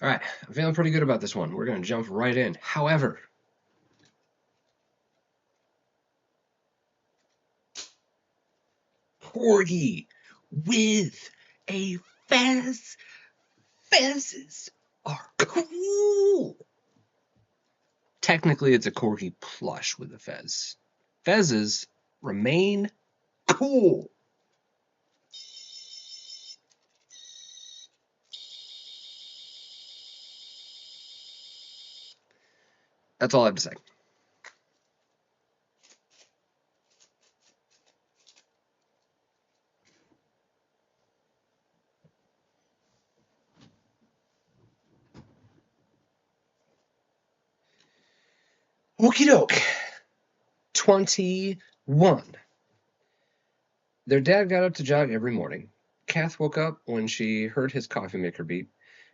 All right, I'm feeling pretty good about this one. We're going to jump right in. However, corgi with a fez. Fezes are cool. Technically, it's a corgi plush with a fez. Fezes remain cool. That's all I have to say. Okie doke. 21. Their dad got up to jog every morning. Kath woke up when she heard his coffee maker beep.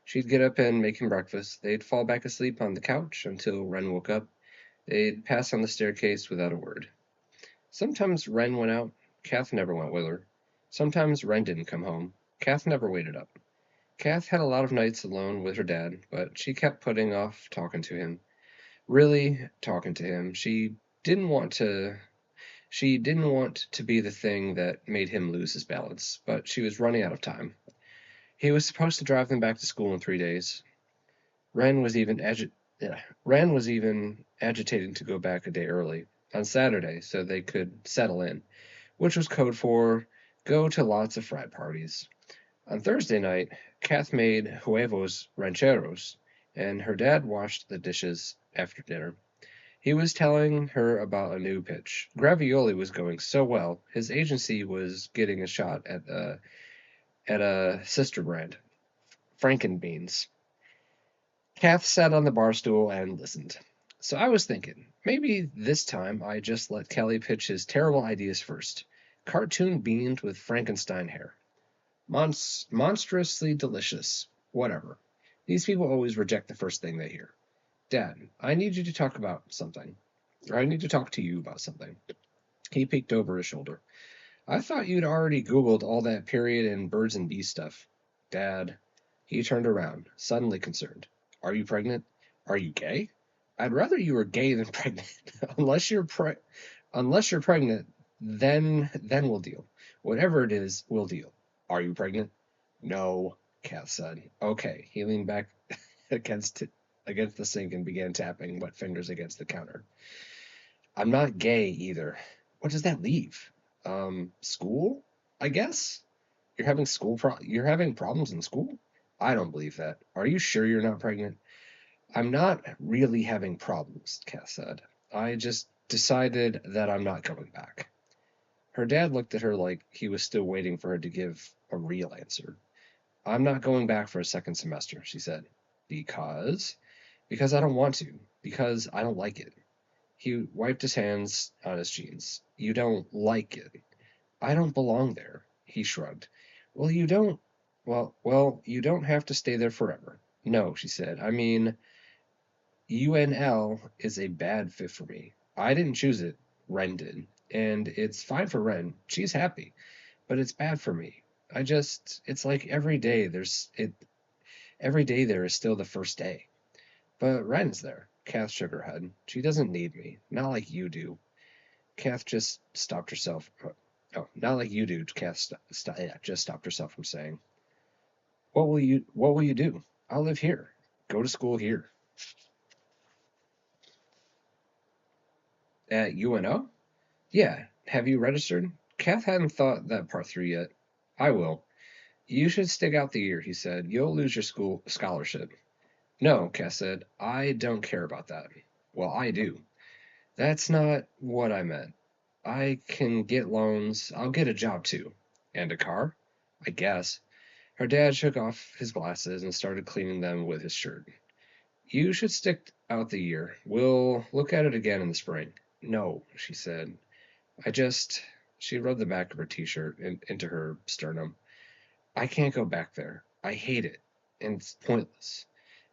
She'd get up and make him breakfast. They'd fall back asleep on the couch until Wren woke up. They'd pass on the staircase without a word. Sometimes Wren went out. Kath never went with her. Sometimes Wren didn't come home. Kath never waited up. Kath had a lot of nights alone with her dad, but she kept putting off talking to him. Really talking to him. Didn't want to she didn't want to be the thing that made him lose his balance, but she was running out of time. He was supposed to drive them back to school in 3 days. Wren was even Wren was even agitating to go back a day early, on Saturday, so they could settle in, which was code for go to lots of frat parties. On Thursday night, Kath made huevos rancheros, and her dad washed the dishes after dinner. He was telling her about a new pitch. Gravioli was going so well, his agency was getting a shot at a sister brand, Frankenbeans. Kath sat on the bar stool and listened. So I was thinking, maybe this time I just let Kelly pitch his terrible ideas first. Cartoon beans with Frankenstein hair. Monstrously delicious. Whatever. These people always reject the first thing they hear. Dad, I need you to talk about something. Or I need to talk to you about something. He peeked over his shoulder. I thought you'd already Googled all that period and birds and bees stuff. Dad. He turned around, suddenly concerned. Are you pregnant? Are you gay? I'd rather you were gay than pregnant. Unless you're pregnant, then we'll deal. Whatever it is, we'll deal. Are you pregnant? No, Kath said. Okay. He leaned back against against the sink and began tapping wet fingers against the counter. I'm not gay either. What does that leave? School? I guess? You're having problems in school? I don't believe that. Are you sure you're not pregnant? I'm not really having problems, Kath said. I just decided that I'm not going back. Her dad looked at her like he was still waiting for her to give a real answer. I'm not going back for a second semester, she said. Because? Because I don't want to. Because I don't like it. He wiped his hands on his jeans. You don't like it. I don't belong there, he shrugged. Well, you don't. Well, you don't have to stay there forever. No, she said. I mean, UNL is a bad fit for me. I didn't choose it. Ren did. And it's fine for Ren. She's happy. But it's bad for me. It's like every day there is still the first day. But Ren's there. Kath shook her head. She doesn't need me. Not like you do. Kath just stopped herself. Oh, not like you do. Kath just stopped herself from saying, What will you do? I'll live here. Go to school here. At UNO? Yeah. Have you registered? Kath hadn't thought that part through yet. I will. You should stick out the year, he said. You'll lose your school scholarship. No, Kath said. I don't care about that. Well, I do. That's not what I meant. I can get loans. I'll get a job too. And a car? I guess. Her dad shook off his glasses and started cleaning them with his shirt. You should stick out the year. We'll look at it again in the spring. No, she said. I just. She rubbed the back of her t-shirt into her sternum. I can't go back there. I hate it. And it's pointless.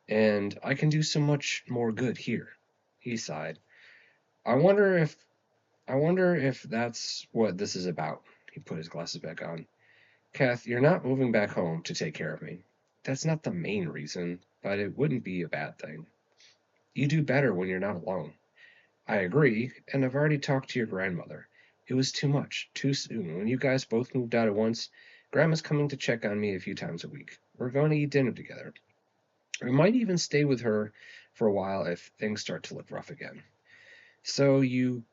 And I can do so much more good here. He sighed. I wonder if I wonder if that's what this is about. He put his glasses back on. Kath, you're not moving back home to take care of me. That's not the main reason. but it wouldn't be a bad thing. You do better when you're not alone. I agree, and I've already talked to your grandmother. It was too much, too soon. When you guys both moved out at once, Grandma's coming to check on me a few times a week. We're going to eat dinner together. I might even stay with her for a while if things start to look rough again. So you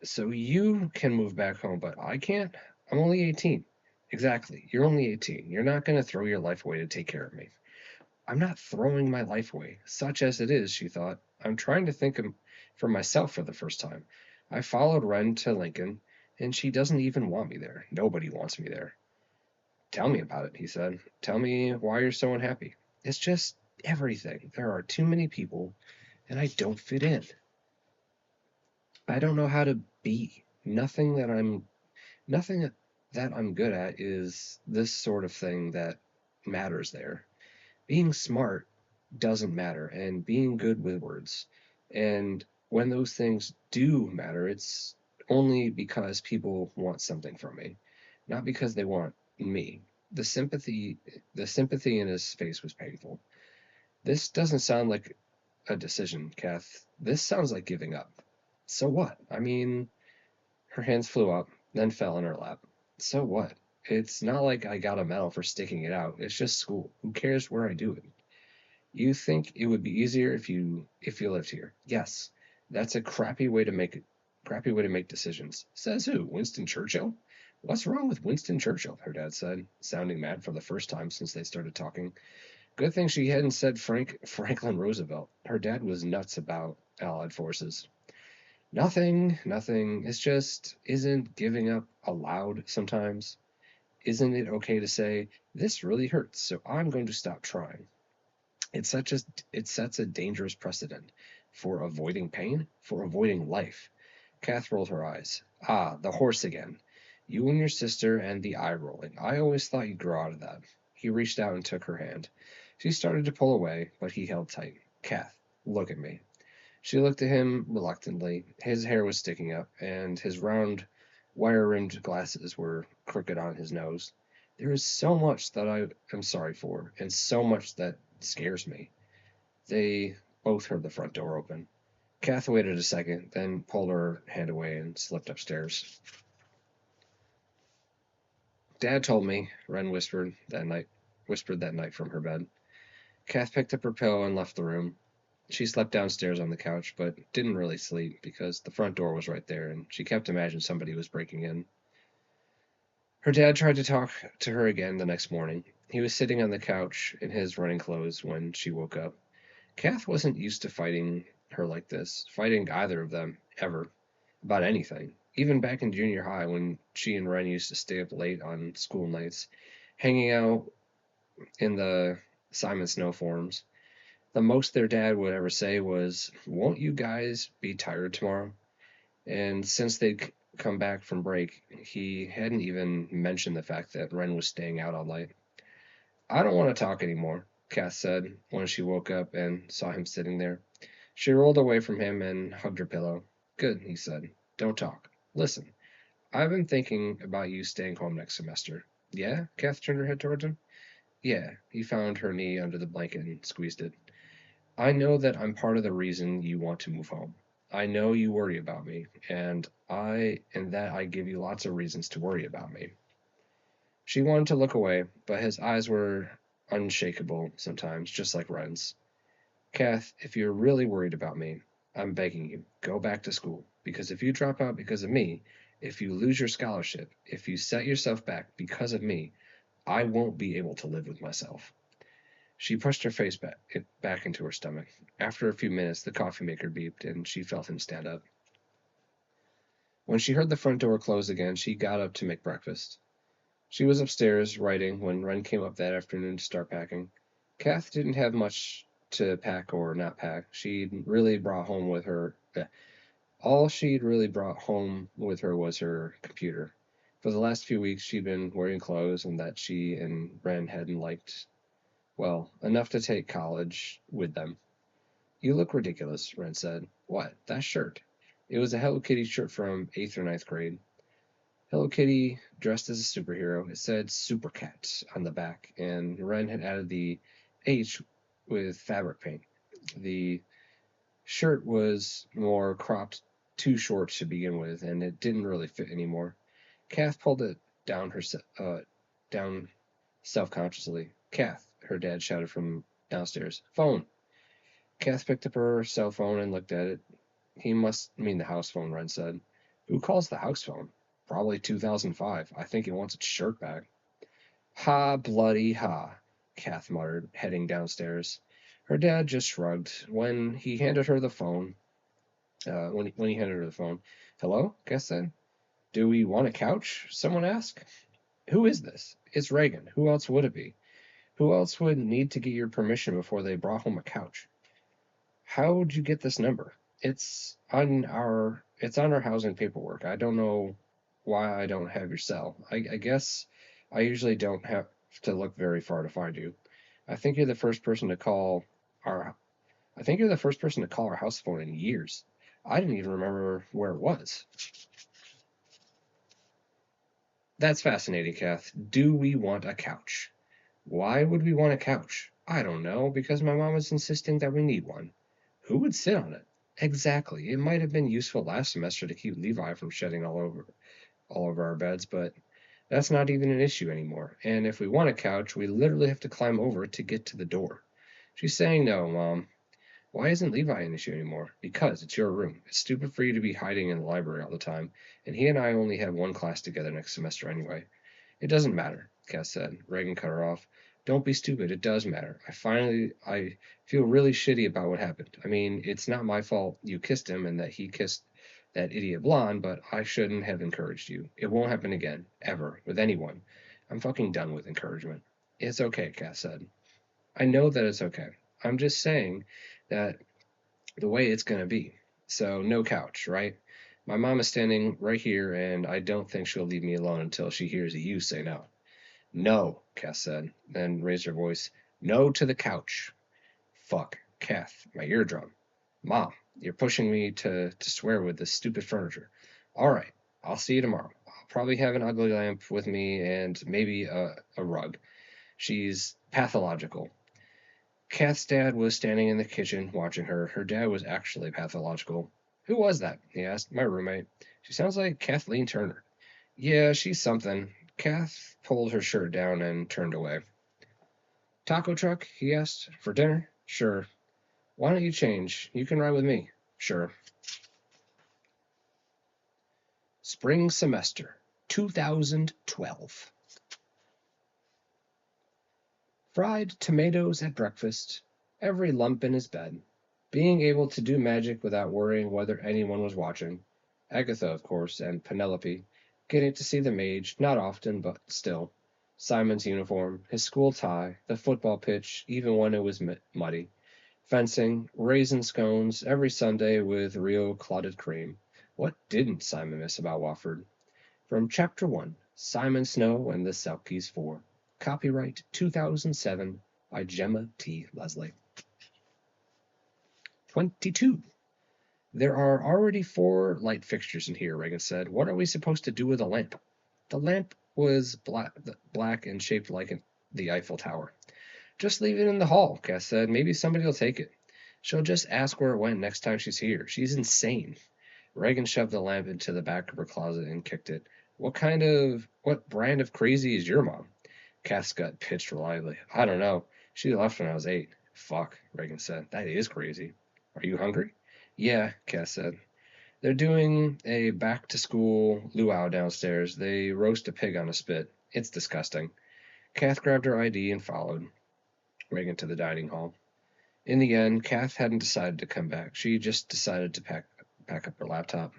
so you can move back home, but I can't? I'm only 18. Exactly. You're only 18. You're not going to throw your life away to take care of me. I'm not throwing my life away, such as it is, she thought. I'm trying to think for myself for the first time. I followed Wren to Lincoln, and she doesn't even want me there. Nobody wants me there. Tell me about it, he said. Tell me why you're so unhappy. It's just everything. There are too many people, and I don't fit in. I don't know how to be. Nothing that I'm good at is this sort of thing that matters there. Being smart doesn't matter, and being good with words. And when those things do matter, it's only because people want something from me, not because they want me. The sympathy the sympathy in his face was painful. This doesn't sound like a decision, Kath. This sounds like giving up. So what? I mean, her hands flew up, then fell in her lap. So what? It's not like I got a medal for sticking it out. It's just school. Who cares where I do it? You think it would be easier if you lived here? Yes. That's a crappy way to make decisions. Says who? Winston Churchill? What's wrong with Winston Churchill? Her dad said, sounding mad for the first time since they started talking. Good thing she hadn't said Franklin Roosevelt. Her dad was nuts about Allied forces. Nothing. It's just, isn't giving up allowed sometimes? Isn't it okay to say, this really hurts, so I'm going to stop trying? It sets a dangerous precedent for avoiding pain, for avoiding life. Kath rolled her eyes. Ah, the horse again. You and your sister and the eye rolling. I always thought you'd grow out of that. He reached out and took her hand. She started to pull away, but he held tight. Kath, look at me. She looked at him reluctantly. His hair was sticking up, and his round, wire-rimmed glasses were crooked on his nose. There is so much that I am sorry for, and so much that scares me. They both heard the front door open. Kath waited a second, then pulled her hand away and slipped upstairs. Dad told me, Wren whispered that night from her bed. Kath picked up her pillow and left the room. She slept downstairs on the couch, but didn't really sleep because the front door was right there and she kept imagining somebody was breaking in. Her dad tried to talk to her again the next morning. He was sitting on the couch in his running clothes when she woke up. Kath wasn't used to fighting her like this, fighting either of them, ever, about anything. Even back in junior high when she and Ren used to stay up late on school nights, hanging out in the Simon Snow forums. The most their dad would ever say was, won't you guys be tired tomorrow? And since they'd come back from break, he hadn't even mentioned the fact that Ren was staying out all night. I don't want to talk anymore, Cass said when she woke up and saw him sitting there. She rolled away from him and hugged her pillow. Good, he said. Don't talk. Listen, I've been thinking about you staying home next semester. Yeah? Kath turned her head towards him. Yeah. He found her knee under the blanket and squeezed it. I know that I'm part of the reason you want to move home. I know you worry about me, and that I give you lots of reasons to worry about me. She wanted to look away, but his eyes were unshakable sometimes, just like Ren's. Kath, if you're really worried about me, I'm begging you, go back to school. Because if you drop out because of me, if you lose your scholarship, if you set yourself back because of me, I won't be able to live with myself. She pushed her face back into her stomach. After a few minutes, the coffee maker beeped, and she felt him stand up. When she heard the front door close again, she got up to make breakfast. She was upstairs writing when Wren came up that afternoon to start packing. Kath didn't have much to pack or not pack. She'd really brought home with her. All she'd really brought home with her was her computer. For the last few weeks, she'd been wearing clothes and that she and Wren hadn't liked, well, enough to take college with them. You look ridiculous, Wren said. What? That shirt. It was a Hello Kitty shirt from 8th or ninth grade. Hello Kitty dressed as a superhero. It said Super Cat on the back, and Wren had added the H with fabric paint. The shirt was more cropped too short to begin with, and it didn't really fit anymore. Kath pulled it down self-consciously. Kath, her dad shouted from downstairs. Phone. Kath picked up her cell phone and looked at it. He must mean the house phone, Ren said. Who calls the house phone? Probably 2005. I think he wants its shirt back. Ha, bloody ha, Kath muttered, heading downstairs. Her dad just shrugged. When he handed her the phone, hello, Kath said. Do we want a couch? Someone asked. Who is this? It's Reagan. Who else would it be? Who else would need to get your permission before they brought home a couch? How'd you get this number? It's on our housing paperwork. I don't know why I don't have your cell. I guess I usually don't have to look very far to find you. I think you're the first person to call our I think you're the first person to call our house phone in years. I didn't even remember where it was. That's fascinating, Kath. Do we want a couch? Why would we want a couch? I don't know, because my mom is insisting that we need one. Who would sit on it? Exactly. It might have been useful last semester to keep Levi from shedding all over our beds, but that's not even an issue anymore. And if we want a couch, we literally have to climb over it to get to the door. She's saying no, Mom. Why isn't Levi an issue anymore? Because it's your room. It's stupid for you to be hiding in the library all the time, and he and I only have one class together next semester anyway. It doesn't matter, Cass said. Reagan cut her off. Don't be stupid. It does matter. I feel really shitty about what happened. I mean, it's not my fault you kissed him and that he kissed that idiot blonde, but I shouldn't have encouraged you. It won't happen again, ever, with anyone. I'm fucking done with encouragement. It's okay, Cass said. I know that it's okay. I'm just saying that the way it's going to be. So, no couch, right? My mom is standing right here, and I don't think she'll leave me alone until she hears you say no. No, Kath said, then raised her voice. No to the couch. Fuck, Kath, my eardrum. Mom, you're pushing me to swear with this stupid furniture. All right, I'll see you tomorrow. I'll probably have an ugly lamp with me and maybe a rug. She's pathological. Kath's dad was standing in the kitchen watching her. Her dad was actually pathological. Who was that? He asked. My roommate. She sounds like Kathleen Turner. Yeah, she's something. Kath pulled her shirt down and turned away. Taco truck? He asked. For dinner? Sure. Why don't you change? You can ride with me. Sure. Spring semester, 2012. Fried tomatoes at breakfast, every lump in his bed, being able to do magic without worrying whether anyone was watching. Agatha, of course, and Penelope, getting to see the mage, not often, but still. Simon's uniform, his school tie, the football pitch, even when it was muddy. Fencing, raisin scones, every Sunday with real clotted cream. What didn't Simon miss about Wofford? From Chapter 1, Simon Snow and the Selkies 4. Copyright 2007 by Gemma T. Leslie. 22. There are already 4 light fixtures in here, Reagan said. What are we supposed to do with a lamp? The lamp was black and shaped like the Eiffel Tower. Just leave it in the hall, Cass said. Maybe somebody will take it. She'll just ask where it went next time she's here. She's insane. Reagan shoved the lamp into the back of her closet and kicked it. What brand of crazy is your mom? Cass gut pitched reliably. I don't know. She left when I was 8. Fuck, Reagan said. That is crazy. Are you hungry? Yeah, Cass said. They're doing a back-to-school luau downstairs. They roast a pig on a spit. It's disgusting. Kath grabbed her ID and followed Reagan to the dining hall. In the end, Kath hadn't decided to come back. She just decided to pack up her laptop.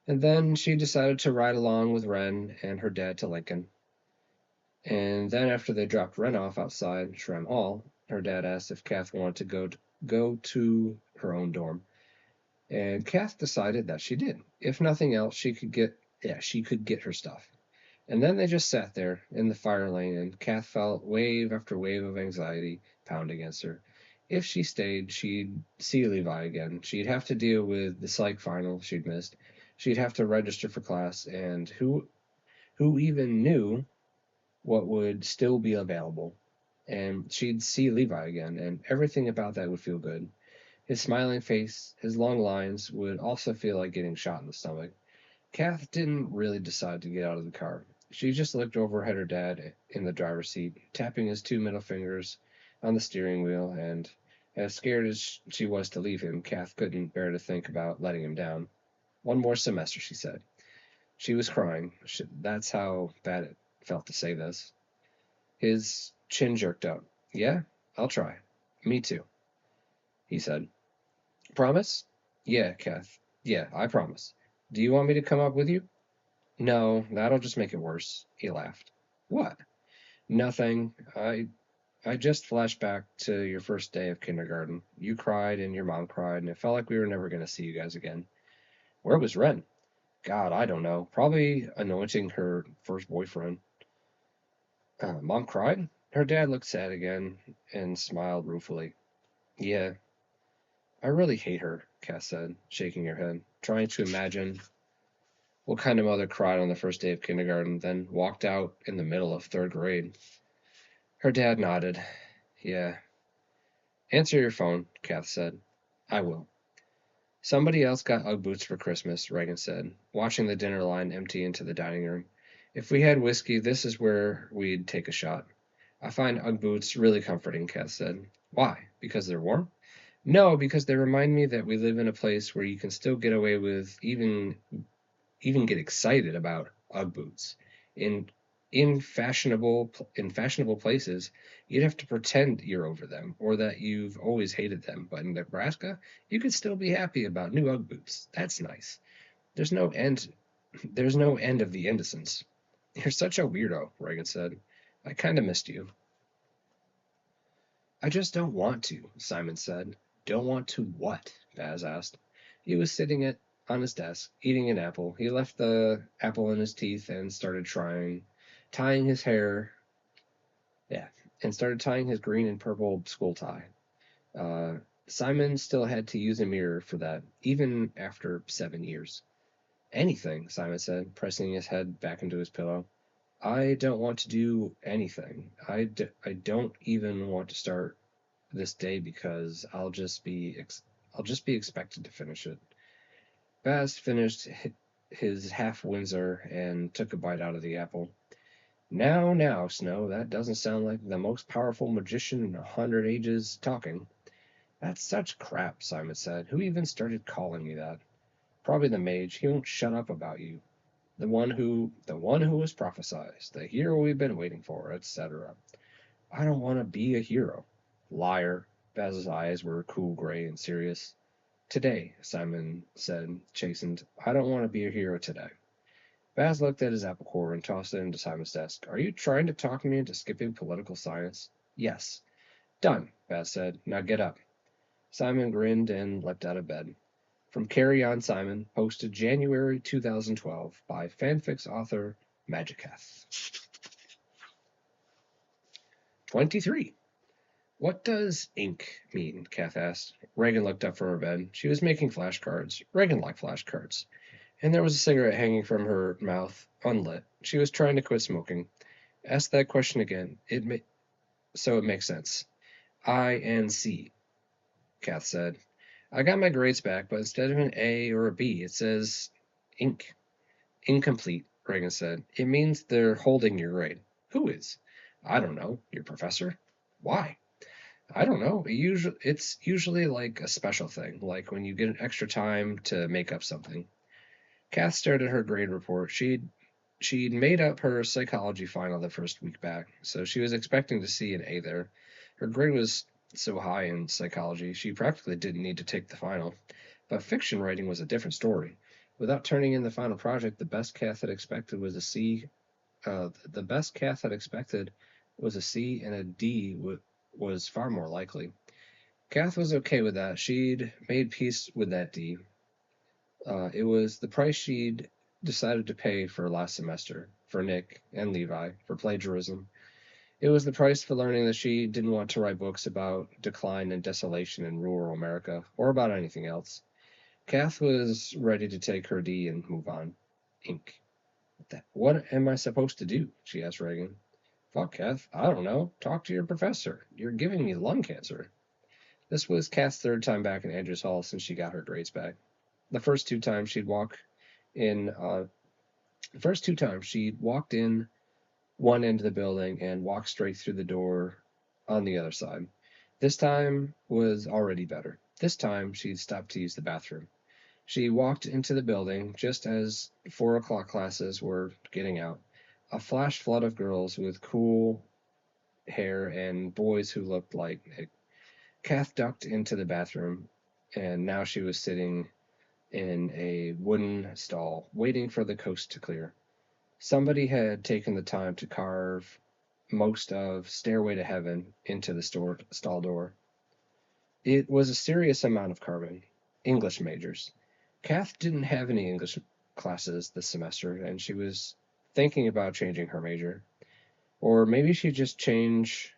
And then she decided to ride along with Ren and her dad to Lincoln. And then after they dropped Ren off outside Shrem Hall, her dad asked if Kath wanted to go to her own dorm. And Kath decided that she did. If nothing else, she could get her stuff. And then they just sat there in the fire lane, and Kath felt wave after wave of anxiety pound against her. If she stayed, she'd see Levi again. She'd have to deal with the psych final she'd missed. She'd have to register for class, and who even knew what would still be available. and she'd see Levi again, and everything about that would feel good. His smiling face, his long lines would also feel like getting shot in the stomach. Kath didn't really decide to get out of the car. She just looked over at her dad in the driver's seat, tapping his two middle fingers on the steering wheel, and as scared as she was to leave him, Kath couldn't bear to think about letting him down. One more semester, she said. She was crying. That's how bad it felt to say this. His chin jerked up. Yeah, I'll try. Me too, he said. Promise? Yeah, Kath. Yeah, I promise. Do you want me to come up with you? No, that'll just make it worse. He laughed. What? Nothing. I just flashed back to your first day of kindergarten. You cried and your mom cried, and it felt like we were never going to see you guys again. Where was Ren? God, I don't know. Probably anointing her first boyfriend. Mom cried? Her dad looked sad again and smiled ruefully. Yeah, I really hate her, Cass said, shaking her head, trying to imagine what kind of mother cried on the first day of kindergarten, then walked out in the middle of third grade. Her dad nodded. Yeah. Answer your phone, Kath said. I will. Somebody else got Ugg boots for Christmas, Reagan said, watching the dinner line empty into the dining room. If we had whiskey, this is where we'd take a shot. I find Ugg boots really comforting, Kath said. Why? Because they're warm? No, because they remind me that we live in a place where you can still get away with even get excited about Ugg boots. In in fashionable places, you'd have to pretend you're over them or that you've always hated them. But in Nebraska, you could still be happy about new Ugg boots. That's nice. There's no end. There's no end of the innocence. You're such a weirdo, Reagan said. I kind of missed you. I just don't want to, Simon said. Don't want to what? Baz asked. He was sitting on his desk, eating an apple. He left the apple in his teeth and started tying his hair, yeah, and started tying his green and purple school tie. Uh, Simon still had to use a mirror for that, even after 7 years. Anything, Simon said, pressing his head back into his pillow. I don't want to do anything. I don't even want to start this day because I'll just be expected to finish it. Baz finished his half Windsor and took a bite out of the apple. Now, Snow, that doesn't sound like the most powerful magician in 100 ages talking. That's such crap, Simon said. Who even started calling me that? Probably the mage. He won't shut up about you. The one who was prophesied, the hero we've been waiting for, etc. I don't want to be a hero. Liar. Baz's eyes were cool gray and serious. Today, Simon said, chastened. I don't want to be a hero today. Baz looked at his apple core and tossed it into Simon's desk. Are you trying to talk me into skipping political science? Yes. Done, Baz said. Now get up. Simon grinned and leapt out of bed. From Carry On Simon, posted January 2012 by fanfics author Magiceth. 23. What does ink mean? Kath asked. Reagan looked up from her bed. She was making flashcards. Reagan liked flashcards. And there was a cigarette hanging from her mouth, unlit. She was trying to quit smoking. Ask that question again. So it makes sense. INC, Kath said. I got my grades back, but instead of an A or a B, it says ink. Incomplete, Reagan said. It means they're holding your grade. Who is? I don't know. Your professor? Why? I don't know. It's usually like a special thing, like when you get an extra time to make up something. Kath stared at her grade report. She'd made up her psychology final the first week back, so she was expecting to see an A there. Her grade was so high in psychology, she practically didn't need to take the final. But fiction writing was a different story. Without turning in the final project, the best Kath had expected was a C. The best Kath had expected was a C, and a D was far more likely. Kath was okay with that. She'd made peace with that D. It was the price she'd decided to pay for last semester, for Nick and Levi, for plagiarism. It was the price for learning that she didn't want to write books about decline and desolation in rural America, or about anything else. Kath was ready to take her D and move on. Ink. What am I supposed to do? She asked Reagan. Fuck, Kath. I don't know. Talk to your professor. You're giving me lung cancer. This was Kath's third time back in Andrews Hall since she got her grades back. The first two times she'd walk in, the first two times she'd walked in one end of the building and walked straight through the door on the other side. This time was already better. This time she'd stopped to use the bathroom. She walked into the building just as 4 o'clock classes were getting out. A flash flood of girls with cool hair and boys who looked like Nick. Kath ducked into the bathroom, and now she was sitting in a wooden stall, waiting for the coast to clear. Somebody had taken the time to carve most of Stairway to Heaven into the stall door. It was a serious amount of carving. English majors. Kath didn't have any English classes this semester, and she was thinking about changing her major. Or maybe she'd just change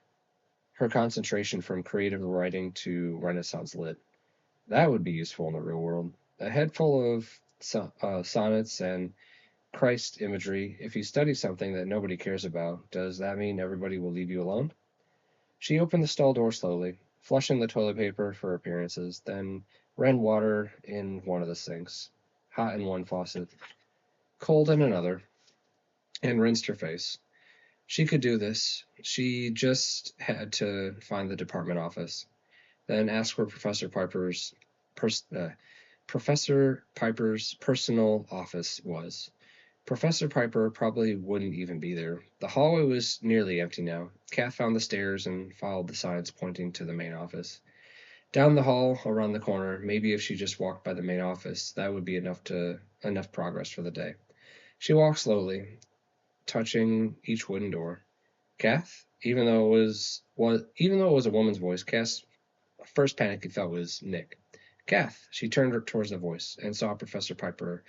her concentration from creative writing to Renaissance lit. That would be useful in the real world. A head full of sonnets and Christ imagery. If you study something that nobody cares about, does that mean everybody will leave you alone? She opened the stall door slowly, flushing the toilet paper for appearances, then ran water in one of the sinks, hot in one faucet, cold in another, and rinsed her face. She could do this. She just had to find the department office, then ask where pers- uh, Professor Piper's personal office was. Professor Piper probably wouldn't even be there. The hallway was nearly empty now. Kath found the stairs and followed the signs pointing to the main office. Down the hall, around the corner, maybe if she just walked by the main office, that would be enough progress for the day. She walked slowly, touching each wooden door. Kath, even though it was a woman's voice, Kath's first panic he felt was Nick. Kath, she turned towards the voice and saw Professor Piper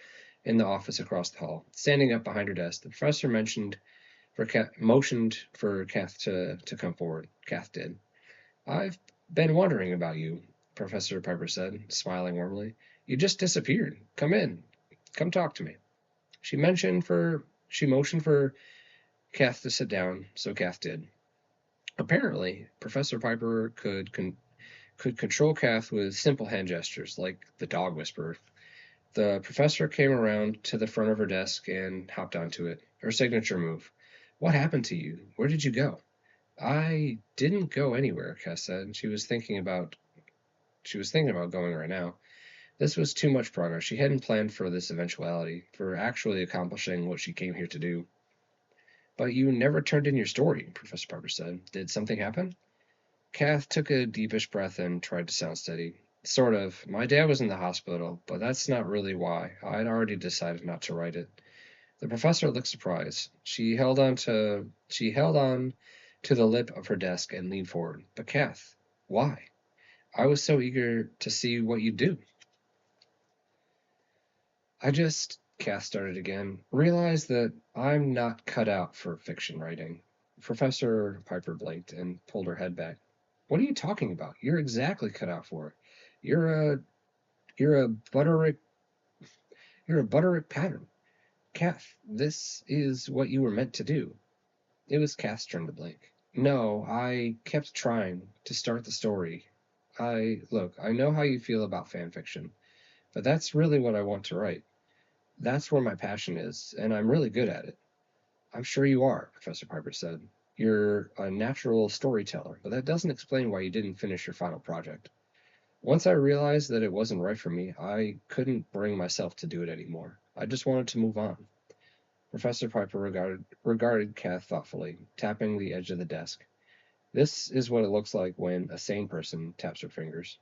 in the office across the hall, standing up behind her desk. The professor motioned for Kath to come forward. Kath did. I've been wondering about you, Professor Piper said, smiling warmly. You just disappeared. Come in. Come talk to me. She motioned for Kath to sit down, so Kath did. Apparently, Professor Piper could control Kath with simple hand gestures, like the dog whisperer. The professor came around to the front of her desk and hopped onto it. Her signature move. What happened to you? Where did you go? I didn't go anywhere, Kath said. She was thinking about going right now. This was too much progress. She hadn't planned for this eventuality, for actually accomplishing what she came here to do. But you never turned in your story, Professor Piper said. Did something happen? Kath took a deepish breath and tried to sound steady. Sort of. My dad was in the hospital, but that's not really why. I'd already decided not to write it. The professor looked surprised. She held on to the lip of her desk and leaned forward. But Kath, why? I was so eager to see what you'd do. I just, Kath started again, realized that I'm not cut out for fiction writing. Professor Piper blinked and pulled her head back. What are you talking about? You're exactly cut out for it. You're a you're a Butterick you're a Butterick pattern. Kath, this is what you were meant to do. It was Kath's turn to blink. No, I kept trying to start the story. I know how you feel about fan fiction, but that's really what I want to write. That's where my passion is, and I'm really good at it. I'm sure you are, Professor Piper said. You're a natural storyteller, but that doesn't explain why you didn't finish your final project. Once I realized that it wasn't right for me, I couldn't bring myself to do it anymore. I just wanted to move on. Professor Piper regarded Kath thoughtfully, tapping the edge of the desk. This is what it looks like when a sane person taps her fingers.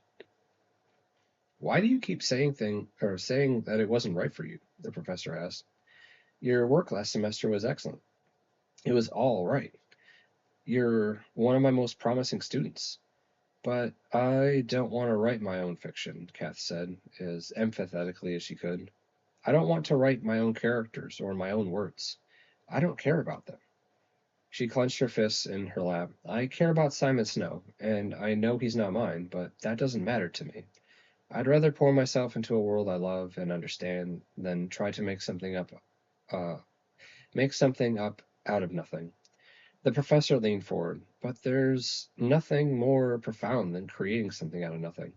Why do you keep saying that it wasn't right for you? The professor asked. Your work last semester was excellent. It was all right. You're one of my most promising students. But I don't want to write my own fiction, Kath said, as emphatically as she could. I don't want to write my own characters or my own words. I don't care about them. She clenched her fists in her lap. I care about Simon Snow, and I know he's not mine, but that doesn't matter to me. I'd rather pour myself into a world I love and understand than try to uh, make something up out of nothing. The professor leaned forward. But there's nothing more profound than creating something out of nothing.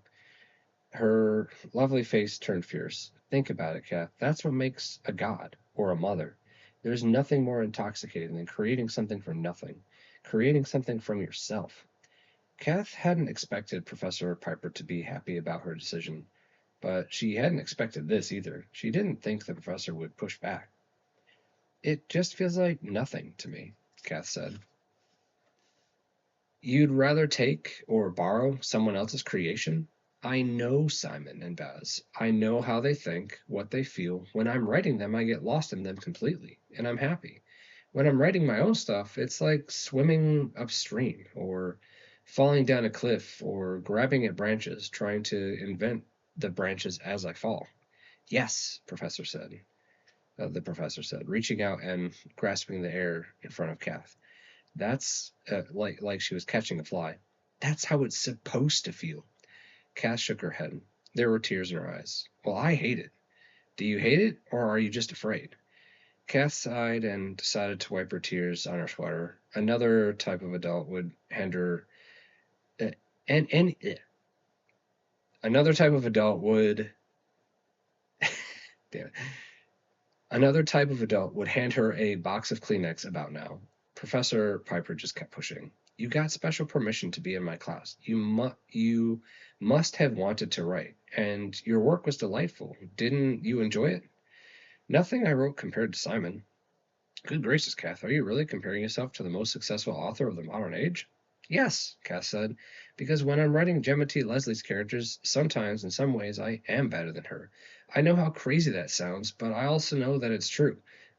Her lovely face turned fierce. Think about it, Kath. That's what makes a god or a mother. There's nothing more intoxicating than creating something from nothing, creating something from yourself. Kath hadn't expected Professor Piper to be happy about her decision, but she hadn't expected this either. She didn't think the professor would push back. It just feels like nothing to me, Kath said. You'd rather take or borrow someone else's creation? I know Simon and Baz. I know how they think, what they feel. When I'm writing them, I get lost in them completely, and I'm happy. When I'm writing my own stuff, it's like swimming upstream, or falling down a cliff, or grabbing at branches, trying to invent the branches as I fall. Yes, the professor said, reaching out and grasping the air in front of Kath. That's like she was catching a fly. That's how it's supposed to feel. Cass shook her head. There were tears in her eyes. Well, I hate it. Do you hate it, or are you just afraid? Cass sighed and decided to wipe her tears on her sweater. Another type of adult would hand her, uh, and another type of adult would, damn it, another type of adult would hand her a box of Kleenex about now. Professor Piper just kept pushing. You got special permission to be in my class. You must have wanted to write, and your work was delightful. Didn't you enjoy it? Nothing I wrote compared to Simon. Good gracious, Kath, are you really comparing yourself to the most successful author of the modern age? Yes, Kath said, because when I'm writing Gemma T. Leslie's characters, sometimes, in some ways, I am better than her. I know how crazy that sounds, but I also know that it's true.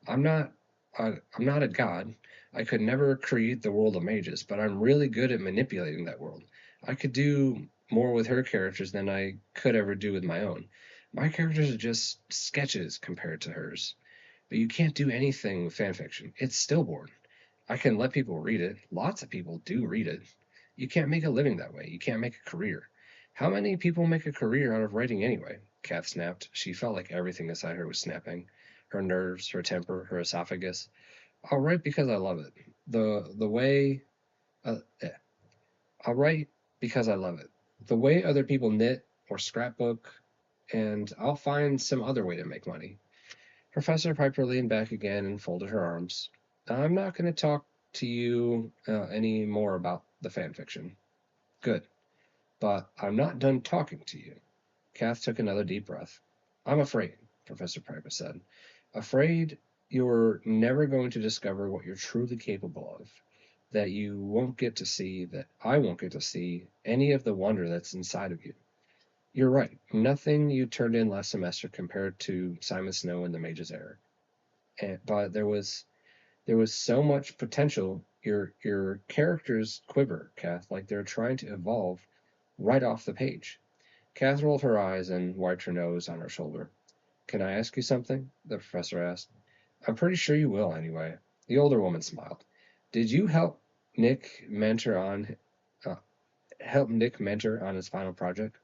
I'm not, I'm not a god. I could never create the world of mages, but I'm really good at manipulating that world. I could do more with her characters than I could ever do with my own. My characters are just sketches compared to hers. But you can't do anything with fan fiction. It's stillborn. I can let people read it. Lots of people do read it. You can't make a living that way. You can't make a career. How many people make a career out of writing anyway? Kath snapped. She felt like everything inside her was snapping. Her nerves, her temper, her esophagus. I'll write because I love it. The way yeah. I'll write because I love it. The way other people knit or scrapbook, and I'll find some other way to make money. Professor Piper leaned back again and folded her arms. I'm not going to talk to you any more about the fan fiction. Good. But I'm not done talking to you. Kath took another deep breath. I'm afraid, Professor Piper said. Afraid you're never going to discover what you're truly capable of. That you won't get to see, that I won't get to see any of the wonder that's inside of you. You're right. Nothing you turned in last semester compared to Simon Snow and the Mage's Heir. But there was so much potential. Your characters quiver, Kath, like they're trying to evolve right off the page. Kath rolled her eyes and wiped her nose on her shoulder. Can I ask you something? The professor asked. I'm pretty sure you will, anyway. The older woman smiled. Did you Nick mentor on uh, help Nick mentor on his final project?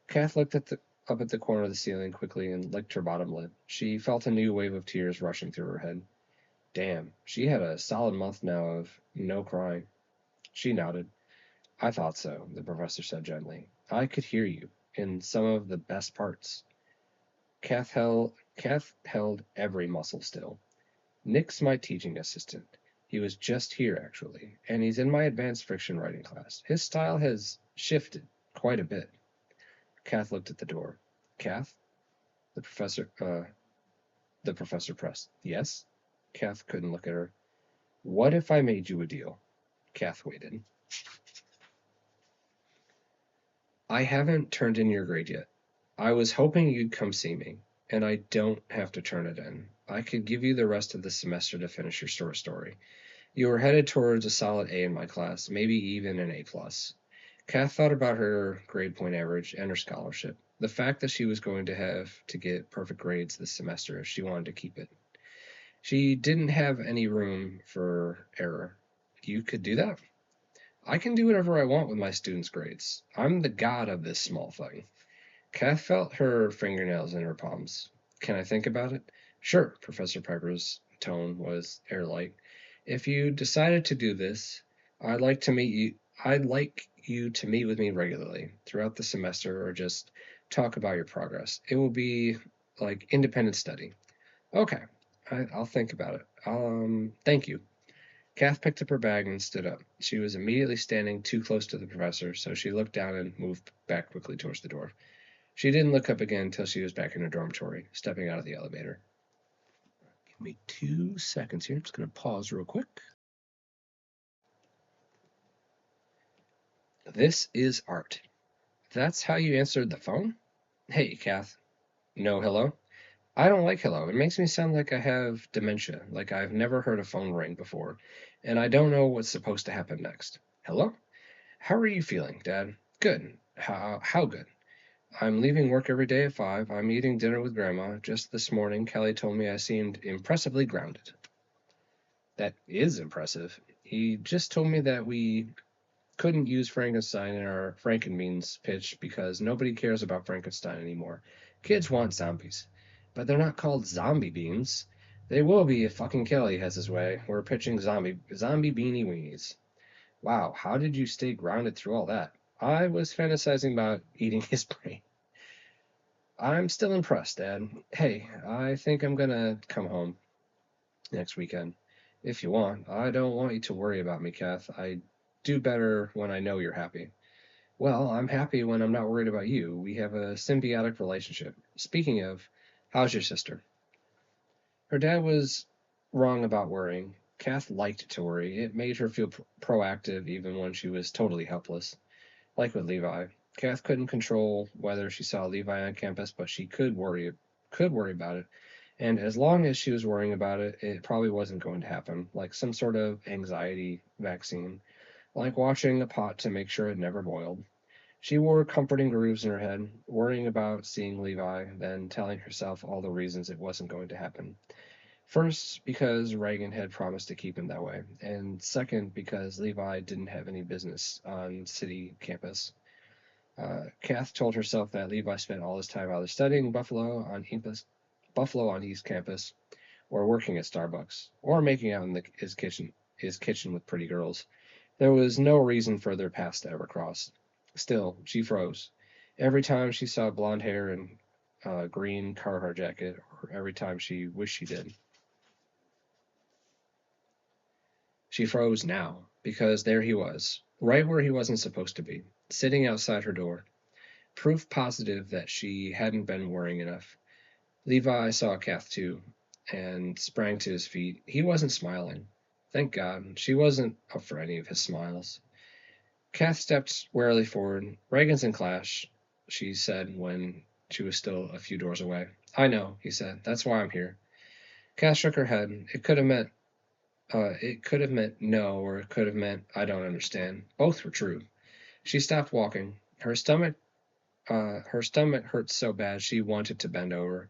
Kath looked up at the corner of the ceiling quickly and licked her bottom lip. She felt a new wave of tears rushing through her head. Damn, she had a solid month now of no crying. She nodded. I thought so, the professor said gently. I could hear you in some of the best parts. Kath held every muscle still. Nick's my teaching assistant. He was just here, actually, and he's in my advanced fiction writing class. His style has shifted quite a bit. Kath looked at the door. Kath? The professor, uh, the professor pressed. Yes? Kath couldn't look at her. What if I made you a deal? Kath waited. I haven't turned in your grade yet. I was hoping you'd come see me, and I don't have to turn it in. I could give you the rest of the semester to finish your short story. You were headed towards a solid A in my class, maybe even an A plus. Kath thought about her grade point average and her scholarship. The fact that she was going to have to get perfect grades this semester if she wanted to keep it. She didn't have any room for error. You could do that? I can do whatever I want with my students' grades. I'm the god of this small thing. Kath felt her fingernails in her palms. Can I think about it? Sure, Professor Piper's tone was air-light. If you decided to do this, I'd like to meet you. I'd like you to meet with me regularly throughout the semester or just talk about your progress. It will be like independent study. Okay, I'll think about it. Thank you. Kath picked up her bag and stood up. She was immediately standing too close to the professor, so she looked down and moved back quickly towards the door. She didn't look up again until she was back in her dormitory, stepping out of the elevator. Give me 2 seconds here. I'm just going to pause real quick. This is art. That's how you answered the phone? Hey, Kath. No, hello? I don't like hello. It makes me sound like I have dementia, like I've never heard a phone ring before, and I don't know what's supposed to happen next. Hello? How are you feeling, Dad? Good. How good? I'm leaving work every day at 5. I'm eating dinner with Grandma. Just this morning, Kelly told me I seemed impressively grounded. That is impressive. He just told me that we couldn't use Frankenstein in our Frankenbeans pitch because nobody cares about Frankenstein anymore. Kids want zombies. But they're not called zombie beans. They will be if fucking Kelly has his way. We're pitching zombie beanie weenies. Wow, how did you stay grounded through all that? I was fantasizing about eating his brain. I'm still impressed, Dad. Hey, I think I'm gonna come home next weekend. If you want. I don't want you to worry about me, Kath. I do better when I know you're happy. Well, I'm happy when I'm not worried about you. We have a symbiotic relationship. Speaking of, how's your sister? Her dad was wrong about worrying. Kath liked to worry. It made her feel proactive even when she was totally helpless. Like with Levi. Kath couldn't control whether she saw Levi on campus, but she could worry about it. And as long as she was worrying about it, it probably wasn't going to happen. Like some sort of anxiety vaccine. Like watching a pot to make sure it never boiled. She wore comforting grooves in her head, worrying about seeing Levi, then telling herself all the reasons it wasn't going to happen. First, because Reagan had promised to keep him that way, and second, because Levi didn't have any business on city campus. Kath told herself that Levi spent all his time either studying Buffalo on East Campus, or working at Starbucks, or making out in his kitchen with pretty girls. There was no reason for their paths to ever cross. Still, she froze. Every time she saw blonde hair and a green Carhartt jacket, or every time she wished she did. She froze now, because there he was, right where he wasn't supposed to be, sitting outside her door. Proof positive that she hadn't been worrying enough. Levi saw Kath too, and sprang to his feet. He wasn't smiling. Thank God, she wasn't up for any of his smiles. Kath stepped warily forward. Reagan's in class, she said when she was still a few doors away. I know, he said. That's why I'm here. Kath shook her head. It could have meant no, or it could have meant I don't understand. Both were true. She stopped walking. Her stomach hurt so bad she wanted to bend over.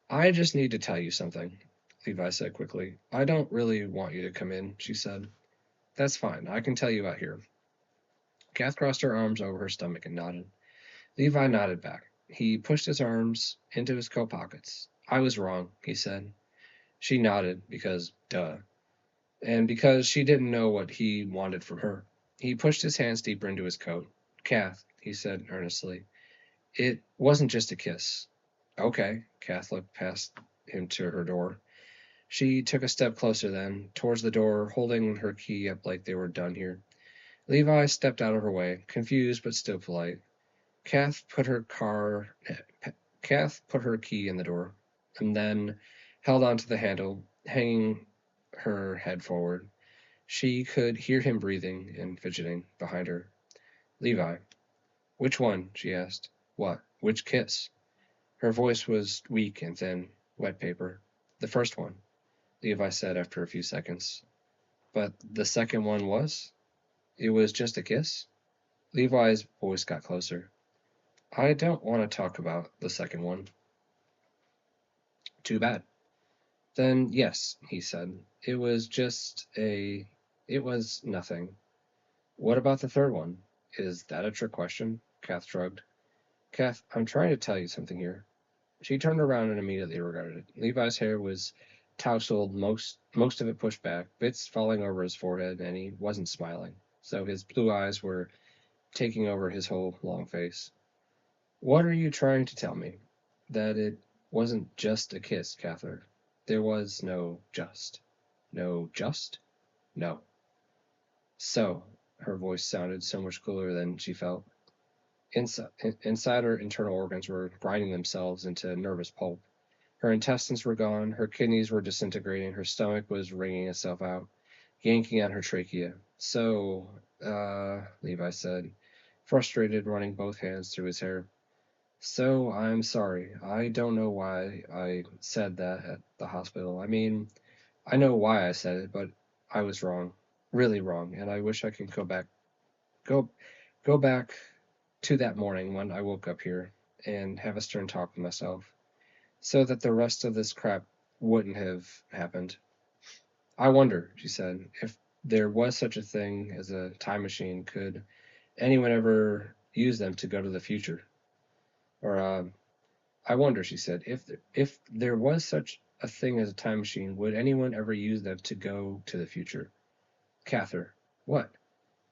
I just need to tell you something, Levi said quickly. I don't really want you to come in, she said. That's fine. I can tell you out here. Kath crossed her arms over her stomach and nodded. Levi nodded back. He pushed his arms into his coat pockets. I was wrong, he said. She nodded because, duh, and because she didn't know what he wanted from her. He pushed his hands deeper into his coat. Kath, he said earnestly, it wasn't just a kiss. Okay, Kath looked past him to her door. She took a step closer then, towards the door, holding her key up like they were done here. Levi stepped out of her way, confused but still polite. Kath put her key in the door, and then held onto the handle, hanging her head forward. She could hear him breathing and fidgeting behind her. Levi. Which one? She asked. What? Which kiss? Her voice was weak and thin, wet paper. The first one, Levi said after a few seconds. But the second one was? It was just a kiss? Levi's voice got closer. I don't want to talk about the second one. Too bad. Then, yes, he said. It was nothing. What about the third one? Is that a trick question? Kath shrugged. Kath, I'm trying to tell you something here. She turned around and immediately regretted it. Levi's hair was tousled, most of it pushed back, bits falling over his forehead, and he wasn't smiling. So his blue eyes were taking over his whole long face. What are you trying to tell me? That it wasn't just a kiss, Cather. There was no just. No just? No. So, her voice sounded so much cooler than she felt. Inside her internal organs were grinding themselves into nervous pulp. Her intestines were gone, her kidneys were disintegrating, her stomach was wringing itself out, yanking at her trachea. So, Levi said, frustrated, running both hands through his hair. So, I'm sorry. I don't know why I said that at the hospital. I mean, I know why I said it, but I was wrong. Really wrong, and I wish I could go go back to that morning when I woke up here and have a stern talk with myself, so that the rest of this crap wouldn't have happened. I wonder, she said, if there was such a thing as a time machine, could anyone ever use them to go to the future? Or, I wonder, she said, if there was such a thing as a time machine, would anyone ever use them to go to the future? Cather, what?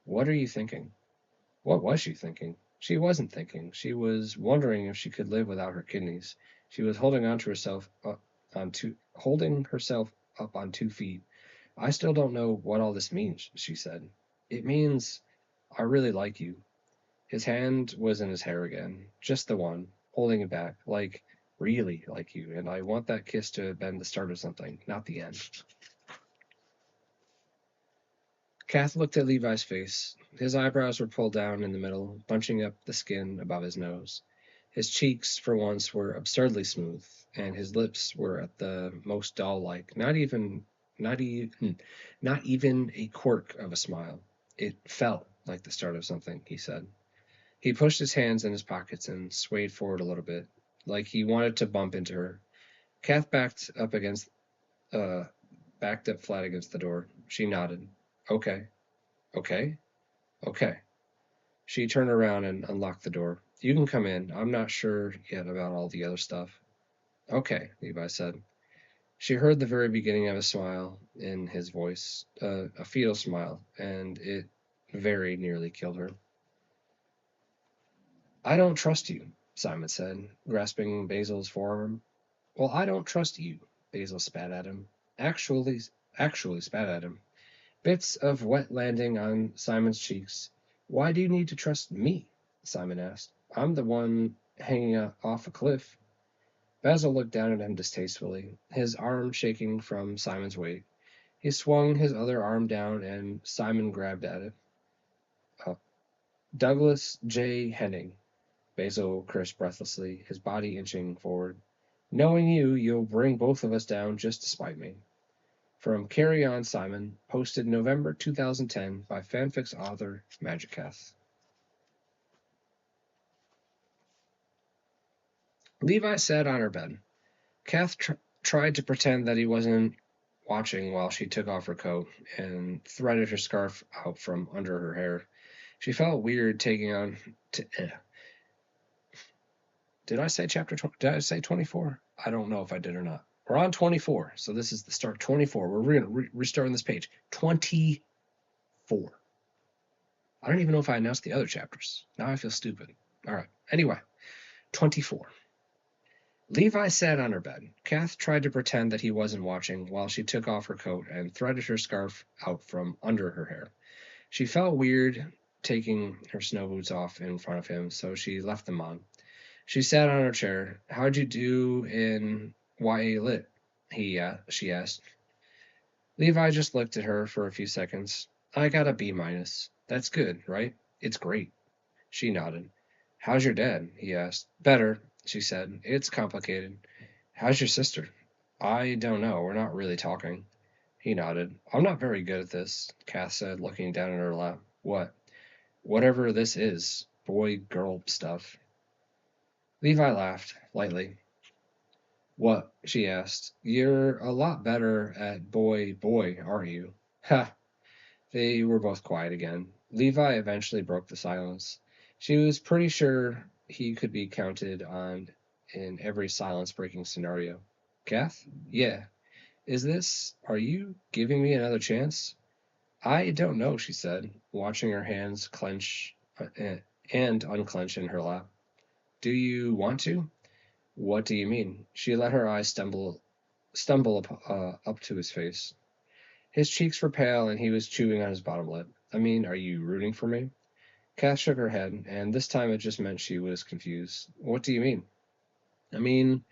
What are you thinking? What was she thinking? She wasn't thinking. She was wondering if she could live without her kidneys. She was holding herself up on 2 feet. I still don't know what all this means, she said. It means I really like you. His hand was in his hair again, just the one, holding it back, like really like you, and I want that kiss to have been the start of something, not the end. Kath looked at Levi's face. His eyebrows were pulled down in the middle, bunching up the skin above his nose. His cheeks, for once, were absurdly smooth, and his lips were at the most doll-like, not even a quirk of a smile. It felt like the start of something, he said. He pushed his hands in his pockets and swayed forward a little bit, like he wanted to bump into her. Kath uh, backed up flat against the door. She nodded. Okay, okay, okay. She turned around and unlocked the door. You can come in. I'm not sure yet about all the other stuff. Okay, Levi said. She heard the very beginning of a smile in his voice, a fetal smile, and it very nearly killed her. I don't trust you, Simon said, grasping Basil's forearm. Well, I don't trust you, Basil spat at him. Actually, actually spat at him. Bits of wet landing on Simon's cheeks. Why do you need to trust me? Simon asked. I'm the one hanging off a cliff. Basil looked down at him distastefully, his arm shaking from Simon's weight. He swung his other arm down, and Simon grabbed at it. Uh, Douglas J. Henning, Basil cursed breathlessly, his body inching forward. Knowing you, you'll bring both of us down just to spite me. From Carry On Simon, posted November 2010 by fanfics author Magic Cath. Levi sat on her bed. Kath tried to pretend that he wasn't watching while she took off her coat and threaded her scarf out from under her hair. She felt weird taking on. Did I say chapter 20? Did I say 24? I don't know if I did or not. We're on 24, so this is the start. 24. We're going to restart on this page. 24. I don't even know if I announced the other chapters. Now I feel stupid. All right. Anyway, 24. Levi sat on her bed. Kath tried to pretend that he wasn't watching while she took off her coat and threaded her scarf out from under her hair. She felt weird taking her snow boots off in front of him, so she left them on. She sat on her chair. How'd you do in YA Lit? She asked. Levi just looked at her for a few seconds. I got a B minus. That's good, right? It's great. She nodded. How's your dad? He asked. Better, she said. It's complicated. How's your sister? I don't know. We're not really talking. He nodded. I'm not very good at this, Kath said, looking down at her lap. What? Whatever this is. Boy-girl stuff. Levi laughed, lightly. What? She asked. You're a lot better at boy, aren't you? Ha! They were both quiet again. Levi eventually broke the silence. She was pretty sure he could be counted on in every silence-breaking scenario. Kath? Yeah. Are you giving me another chance? I don't know, she said, watching her hands clench and unclench in her lap. Do you want to? What do you mean? She let her eyes stumble up to his face. His cheeks were pale and he was chewing on his bottom lip. I mean, are you rooting for me? Kath shook her head, and this time it just meant she was confused. What do you mean? I mean,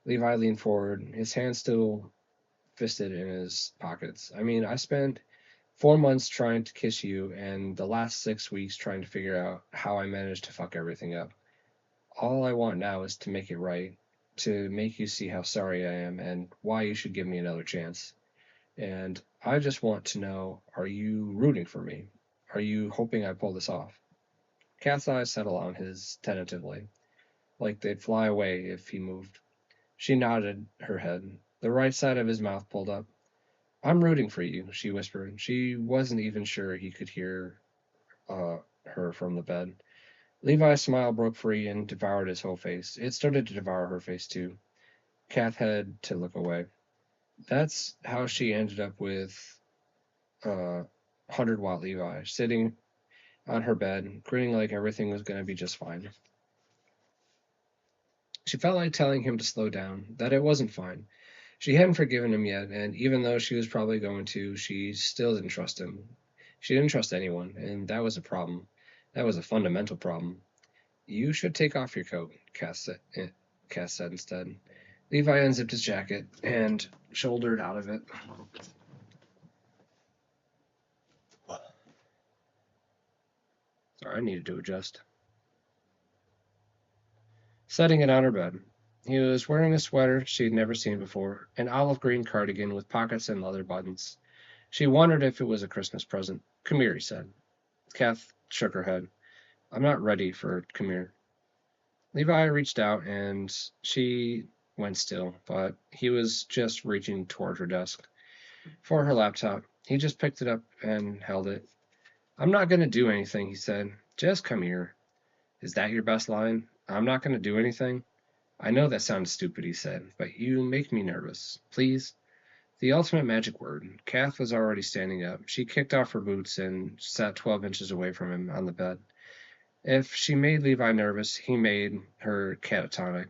Levi leaned forward, his hands still fisted in his pockets. I mean, I spent 4 months trying to kiss you, and the last 6 weeks trying to figure out how I managed to fuck everything up. All I want now is to make it right, to make you see how sorry I am and why you should give me another chance. And I just want to know, are you rooting for me? Are you hoping I pull this off? Kath's eyes settled on his tentatively, like they'd fly away if he moved. She nodded her head. The right side of his mouth pulled up. I'm rooting for you, she whispered. She wasn't even sure he could hear her from the bed. Levi's smile broke free and devoured his whole face. It started to devour her face, too. Kath had to look away. That's how she ended up with 100-watt Levi, sitting on her bed, grinning like everything was going to be just fine. She felt like telling him to slow down, that it wasn't fine. She hadn't forgiven him yet, and even though she was probably going to, she still didn't trust him. She didn't trust anyone, and that was a problem. That was a fundamental problem. You should take off your coat, Cass said instead. Levi unzipped his jacket and shouldered out of it. Sorry, I needed to adjust. Setting it on her bed. He was wearing a sweater she'd never seen before, an olive green cardigan with pockets and leather buttons. She wondered if it was a Christmas present. Come here, he said. Kath shook her head. I'm not ready for come here. Levi reached out and she went still, but he was just reaching toward her desk for her laptop. He just picked it up and held it. I'm not going to do anything, he said. Just come here. Is that your best line? I'm not going to do anything? I know that sounds stupid, he said, but you make me nervous. Please? The ultimate magic word. Kath was already standing up. She kicked off her boots and sat 12 inches away from him on the bed. If she made Levi nervous, he made her catatonic.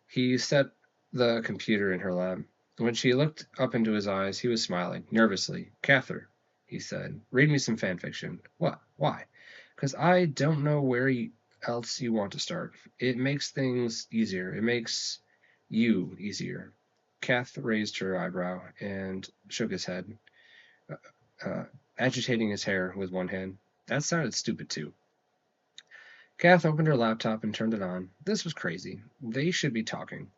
He set the computer in her lap. When she looked up into his eyes, he was smiling, nervously. Cather, he said, read me some fan fiction. What? Why? Because I don't know where else you want to start. It makes things easier. It makes you easier. Kath raised her eyebrow and shook his head, agitating his hair with one hand. That sounded stupid, too. Kath opened her laptop and turned it on. This was crazy. They should be talking.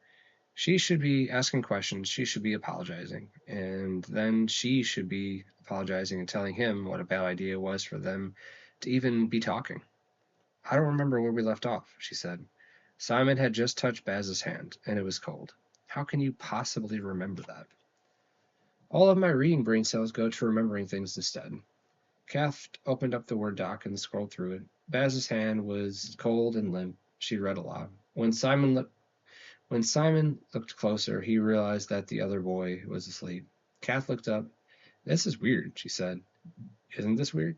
She should be asking questions. She should be apologizing. And then she should be apologizing and telling him what a bad idea it was for them to even be talking. I don't remember where we left off, she said. Simon had just touched Baz's hand, and it was cold. How can you possibly remember that? All of my reading brain cells go to remembering things instead. Kath opened up the Word doc and scrolled through it. Baz's hand was cold and limp. She read aloud. When Simon looked closer, he realized that the other boy was asleep. Kath looked up. This is weird, she said. Isn't this weird?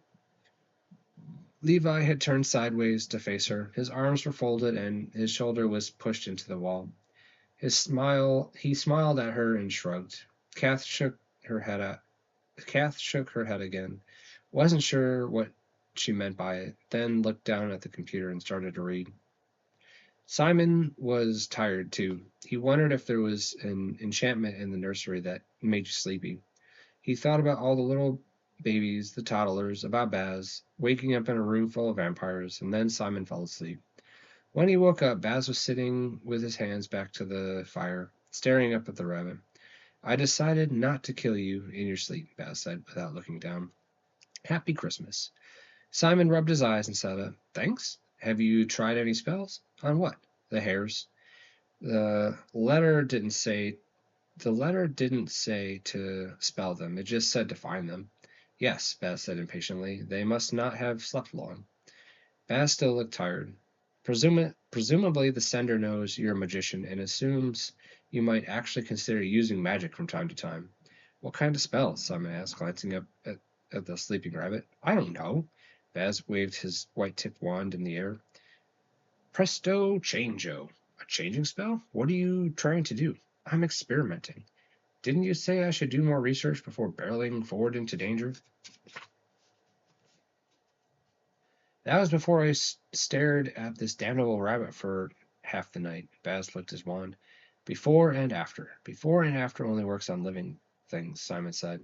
Levi had turned sideways to face her. His arms were folded and his shoulder was pushed into the wall. He smiled at her and shrugged. Kath shook her head again. Wasn't sure what she meant by it, then looked down at the computer and started to read. Simon was tired, too. He wondered if there was an enchantment in the nursery that made you sleepy. He thought about all the little babies, the toddlers, about Baz, waking up in a room full of vampires, and then Simon fell asleep. When he woke up, Baz was sitting with his hands back to the fire, staring up at the rabbit. I decided not to kill you in your sleep, Baz said, without looking down. Happy Christmas. Simon rubbed his eyes and said, thanks. Have you tried any spells? On what? The hairs. The letter didn't say to spell them. It just said to find them. Yes, Baz said impatiently. They must not have slept long. Baz still looked tired. Presumably, the sender knows you're a magician and assumes you might actually consider using magic from time to time. What kind of spells? Simon asked, glancing up at the sleeping rabbit. I don't know. Baz waved his white-tipped wand in the air. Presto changeo. A changing spell? What are you trying to do? I'm experimenting. Didn't you say I should do more research before barreling forward into danger? That was before I stared at this damnable rabbit for half the night. Baz flicked his wand. Before and after. Before and after only works on living things, Simon said.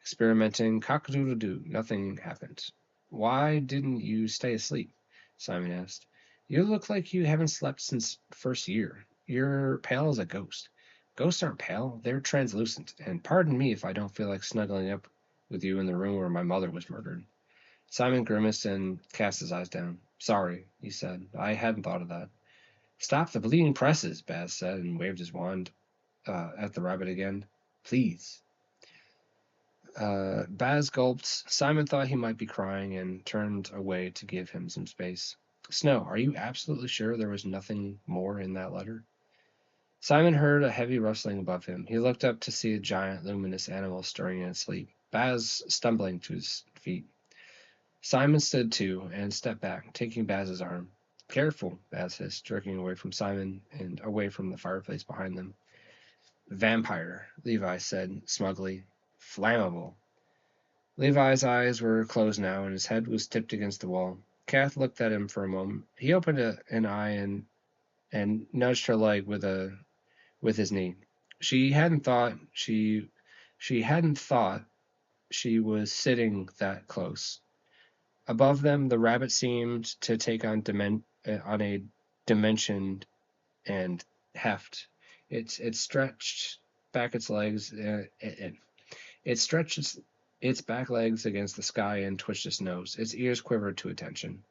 Experimenting, cock-a-doodle-doo. Nothing happened. Why didn't you stay asleep? Simon asked. You look like you haven't slept since first year. You're pale as a ghost. Ghosts aren't pale, they're translucent, and pardon me if I don't feel like snuggling up with you in the room where my mother was murdered. Simon grimaced and cast his eyes down. Sorry, he said. I hadn't thought of that. Stop the bleeding presses, Baz said, and waved his wand at the rabbit again. Please. Baz gulped. Simon thought he might be crying and turned away to give him some space. Snow, are you absolutely sure there was nothing more in that letter? Simon heard a heavy rustling above him. He looked up to see a giant, luminous animal stirring in its sleep. Baz stumbling to his feet. Simon stood too and stepped back, taking Baz's arm. Careful, Baz hissed, jerking away from Simon and away from the fireplace behind them. Vampire, Levi said smugly. Flammable. Levi's eyes were closed now, and his head was tipped against the wall. Kath looked at him for a moment. He opened an eye and nudged her leg with his knee. She hadn't thought she was sitting that close. Above them, the rabbit seemed to take on a dimension and heft. It stretched back its legs. It stretched its back legs against the sky and twitched its nose. Its ears quivered to attention.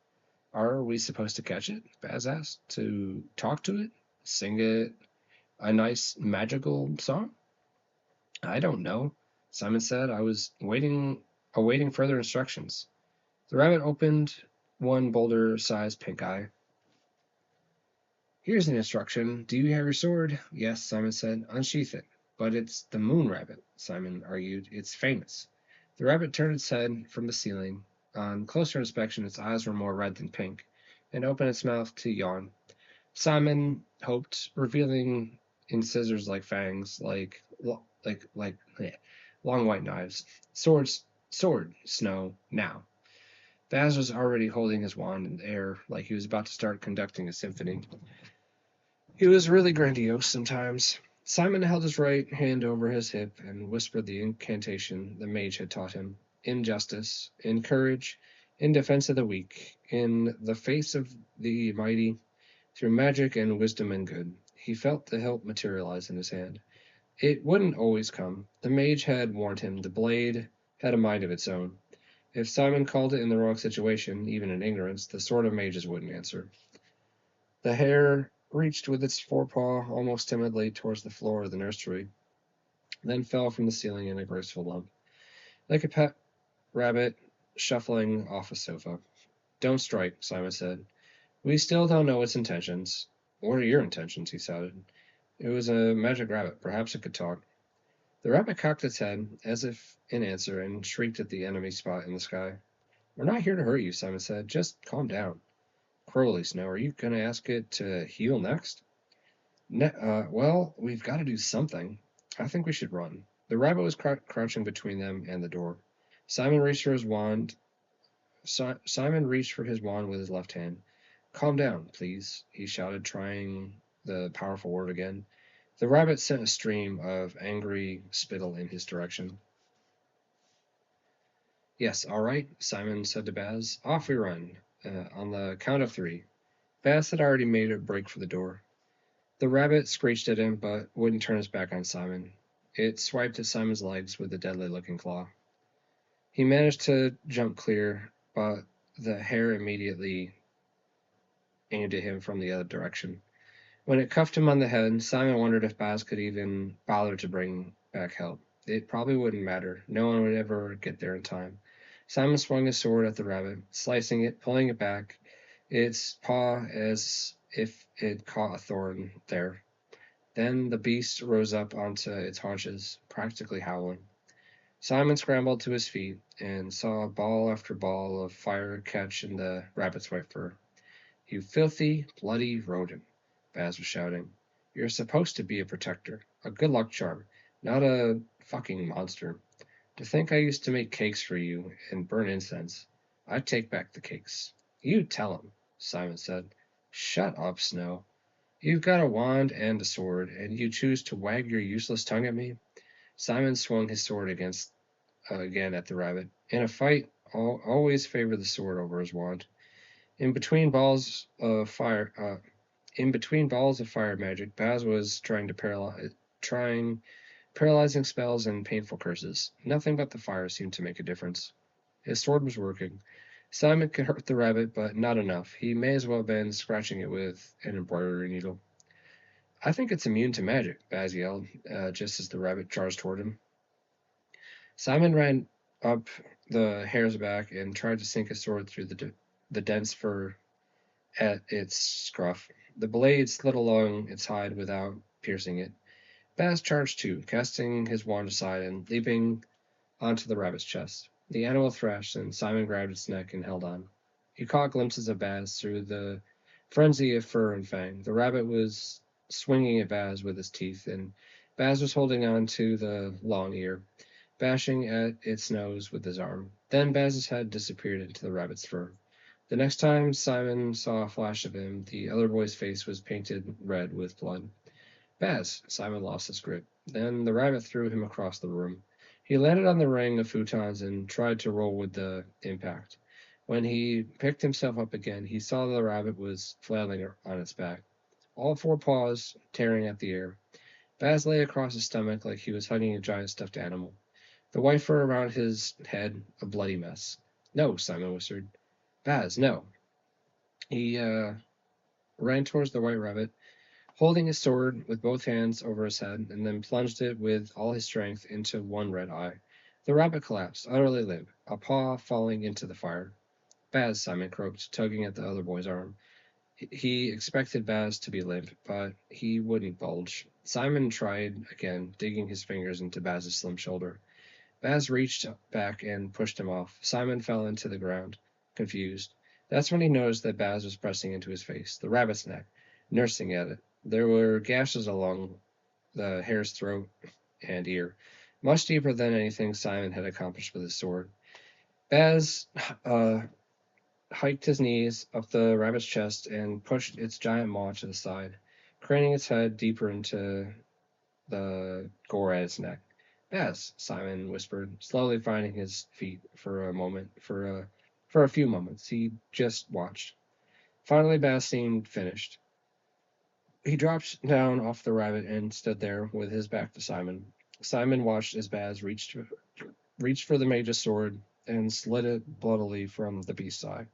Are we supposed to catch it? Baz asked. To talk to it? Sing it a nice magical song? I don't know, Simon said. I was awaiting further instructions. The rabbit opened one boulder-sized pink eye. Here's an instruction. Do you have your sword? Yes, Simon said. Unsheath it. But it's the moon rabbit, Simon argued. It's famous. The rabbit turned its head from the ceiling. On closer inspection, its eyes were more red than pink, and opened its mouth to yawn. Simon hoped, revealing in scissors like fangs, like long white knives. Sword, Snow, now. Baz was already holding his wand in the air, like he was about to start conducting a symphony. He was really grandiose sometimes. Simon held his right hand over his hip and whispered the incantation the mage had taught him. In justice, in courage, in defense of the weak, in the face of the mighty, through magic and wisdom and good. He felt the hilt materialize in his hand. It wouldn't always come. The mage had warned him. The blade had a mind of its own. If Simon called it in the wrong situation, even in ignorance, the sword of mages wouldn't answer. The hare reached with its forepaw almost timidly towards the floor of the nursery, then fell from the ceiling in a graceful lump, like a pet rabbit shuffling off a sofa. Don't strike, Simon said. We still don't know its intentions. What are your intentions? He shouted. It was a magic rabbit. Perhaps it could talk. The rabbit cocked its head, as if in answer, and shrieked at the enemy spot in the sky. We're not here to hurt you, Simon said. Just calm down. Crowley, Snow, are you going to ask it to heal next? Well, we've got to do something. I think we should run. The rabbit was crouching between them and the door. Simon reached for his wand. Simon reached for his wand with his left hand. Calm down, please, he shouted, trying the powerful word again. The rabbit sent a stream of angry spittle in his direction. Yes, all right, Simon said to Baz. Off we run, on the count of 3. Baz had already made a break for the door. The rabbit screeched at him, but wouldn't turn its back on Simon. It swiped at Simon's legs with a deadly-looking claw. He managed to jump clear, but the hare immediately aimed at him from the other direction. When it cuffed him on the head, Simon wondered if Baz could even bother to bring back help. It probably wouldn't matter. No one would ever get there in time. Simon swung his sword at the rabbit, slicing it, pulling it back, its paw as if it caught a thorn there. Then the beast rose up onto its haunches, practically howling. Simon scrambled to his feet and saw ball after ball of fire catch in the rabbit's white fur. "You filthy, bloody rodent," Baz was shouting. "You're supposed to be a protector, a good luck charm, not a fucking monster. To think I used to make cakes for you and burn incense. I take back the cakes." "You tell him," Simon said. "Shut up, Snow. You've got a wand and a sword, and you choose to wag your useless tongue at me." Simon swung his sword again at the rabbit. In a fight, always favor the sword over his wand. In between balls of fire, magic, Baz was trying paralyzing spells and painful curses. Nothing but the fire seemed to make a difference. His sword was working. Simon could hurt the rabbit, but not enough. He may as well have been scratching it with an embroidery needle. "I think it's immune to magic," Baz yelled, just as the rabbit charged toward him. Simon ran up the hare's back and tried to sink his sword through the dense fur at its scruff. The blade slid along its hide without piercing it. Baz charged too, casting his wand aside and leaping onto the rabbit's chest. The animal thrashed, and Simon grabbed its neck and held on. He caught glimpses of Baz through the frenzy of fur and fang. The rabbit was swinging at Baz with his teeth, and Baz was holding on to the long ear, bashing at its nose with his arm. Then Baz's head disappeared into the rabbit's fur. The next time Simon saw a flash of him, the other boy's face was painted red with blood. "Baz!" Simon lost his grip. Then the rabbit threw him across the room. He landed on the ring of futons and tried to roll with the impact. When he picked himself up again, he saw the rabbit was flailing on its back, all four paws tearing at the air. Baz lay across his stomach like he was hugging a giant stuffed animal, the white fur around his head a bloody mess. "No," Simon whispered. "Baz, no." He ran towards the white rabbit, holding his sword with both hands over his head, and then plunged it with all his strength into one red eye. The rabbit collapsed, utterly limp, a paw falling into the fire. "Baz," Simon croaked, tugging at the other boy's arm. He expected Baz to be limp, but he wouldn't budge. Simon tried again, digging his fingers into Baz's slim shoulder. Baz reached back and pushed him off. Simon fell into the ground, confused. That's when he noticed that Baz was pressing into his face, the rabbit's neck, nursing at it. There were gashes along the hare's throat and ear, much deeper than anything Simon had accomplished with his sword. Baz hiked his knees up the rabbit's chest and pushed its giant maw to the side, craning its head deeper into the gore at its neck. "Baz," Simon whispered, slowly finding his feet for a few moments. He just watched. Finally, Baz seemed finished. He dropped down off the rabbit and stood there with his back to Simon. Simon watched as Baz reached for the mage's sword and slit it bloodily from the beast's eye.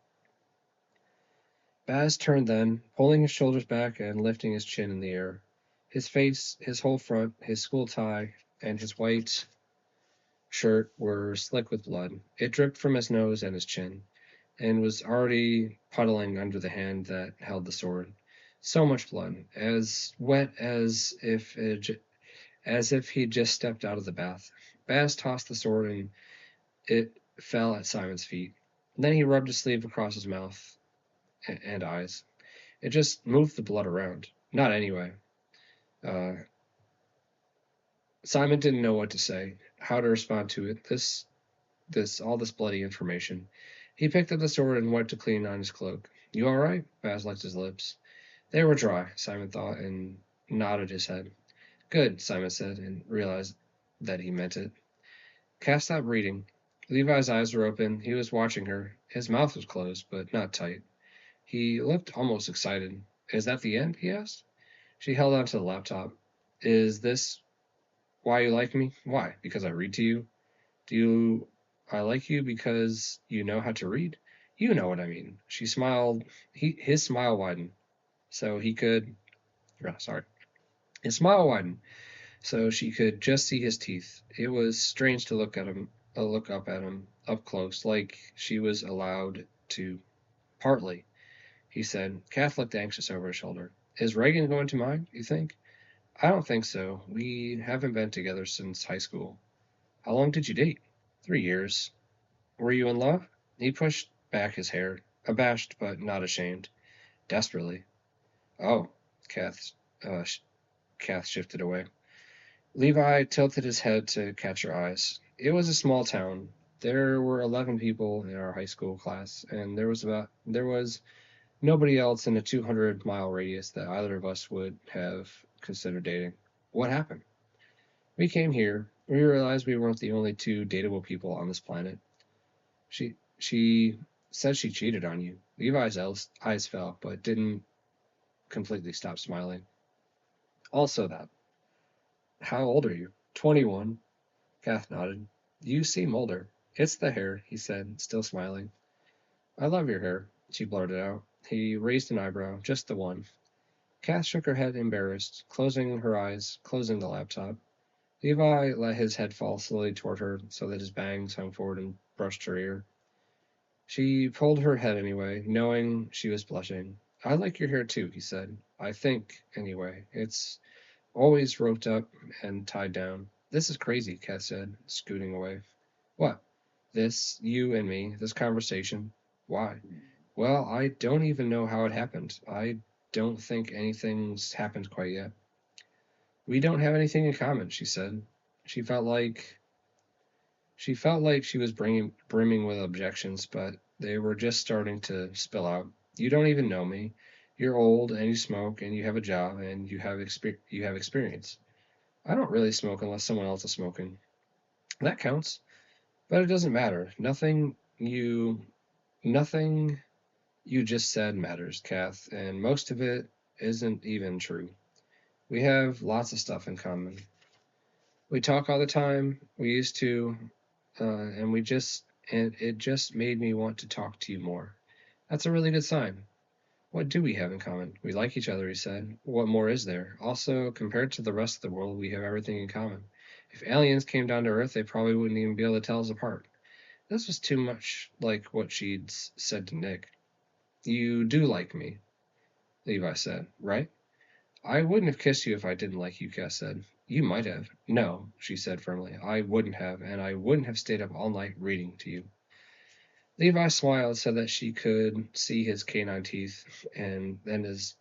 Baz turned then, pulling his shoulders back and lifting his chin in the air. His face, his whole front, his school tie, and his white shirt were slick with blood. It dripped from his nose and his chin, and was already puddling under the hand that held the sword. So much blood, as wet as if he'd just stepped out of the bath. Baz tossed the sword, and it fell at Simon's feet. Then he rubbed his sleeve across his mouth and eyes. It just moved the blood around. Not anyway. Simon didn't know what to say, how to respond to it. All this bloody information. He picked up the sword and wiped it clean on his cloak. "You all right?" Baz licked his lips. They were dry, Simon thought, and nodded his head. "Good," Simon said, and realized that he meant it. Cass stopped reading. Levi's eyes were open. He was watching her. His mouth was closed, but not tight. He looked almost excited. "Is that the end?" he asked. She held on to the laptop. "Is this why you like me?" "Why? Because I read to you?" "Do I like you because you know how to read?" "You know what I mean." She smiled. His smile widened, so he could. Sorry. His smile widened, so she could just see his teeth. It was strange to look up at him up close, like she was allowed to. Partly. he said. Kath looked anxious over his shoulder. Is Reagan going to mind, you think? I don't think so. We haven't been together since high school. How long did you date? 3 years. Were you in love? He pushed back his hair, abashed but not ashamed. Desperately. Oh, Kath, uh, Kath shifted away. Levi tilted his head to catch her eyes. It was a small town. There were 11 people in our high school class, and there was nobody else in a 200-mile radius that either of us would have considered dating. What happened? We came here. We realized we weren't the only two dateable people on this planet. She said she cheated on you. Levi's eyes fell, but didn't completely stop smiling. Also that. How old are you? 21. Kath nodded. You seem older. It's the hair, he said, still smiling. I love your hair, she blurted out. He raised an eyebrow, just the one. Kath shook her head, embarrassed, closing her eyes, closing the laptop. Levi let his head fall slowly toward her so that his bangs hung forward and brushed her ear. She pulled her head anyway, knowing she was blushing. I like your hair too, he said. I think, anyway. It's always roped up and tied down. This is crazy, Kath said, scooting away. What? This, you and me, this conversation. Why? Well, I don't even know how it happened. I don't think anything's happened quite yet. We don't have anything in common, she said. She felt like she felt like she was brimming with objections, but they were just starting to spill out. You don't even know me. You're old and you smoke and you have a job and you have experience. I don't really smoke unless someone else is smoking. That counts, but it doesn't matter. Nothing you just said matters, Kath, and most of it isn't even true. We have lots of stuff in common. We talk all the time. We used to, and it just made me want to talk to you more. That's a really good sign. What do we have in common? We like each other, he said. What more is there? Also, compared to the rest of the world, we have everything in common. If aliens came down to Earth, they probably wouldn't even be able to tell us apart. This was too much like what she'd said to Nick. You do like me, Levi said, right? I wouldn't have kissed you if I didn't like you, Cass said. You might have. No, she said firmly. I wouldn't have, and I wouldn't have stayed up all night reading to you. Levi smiled so that she could see his canine teeth and then his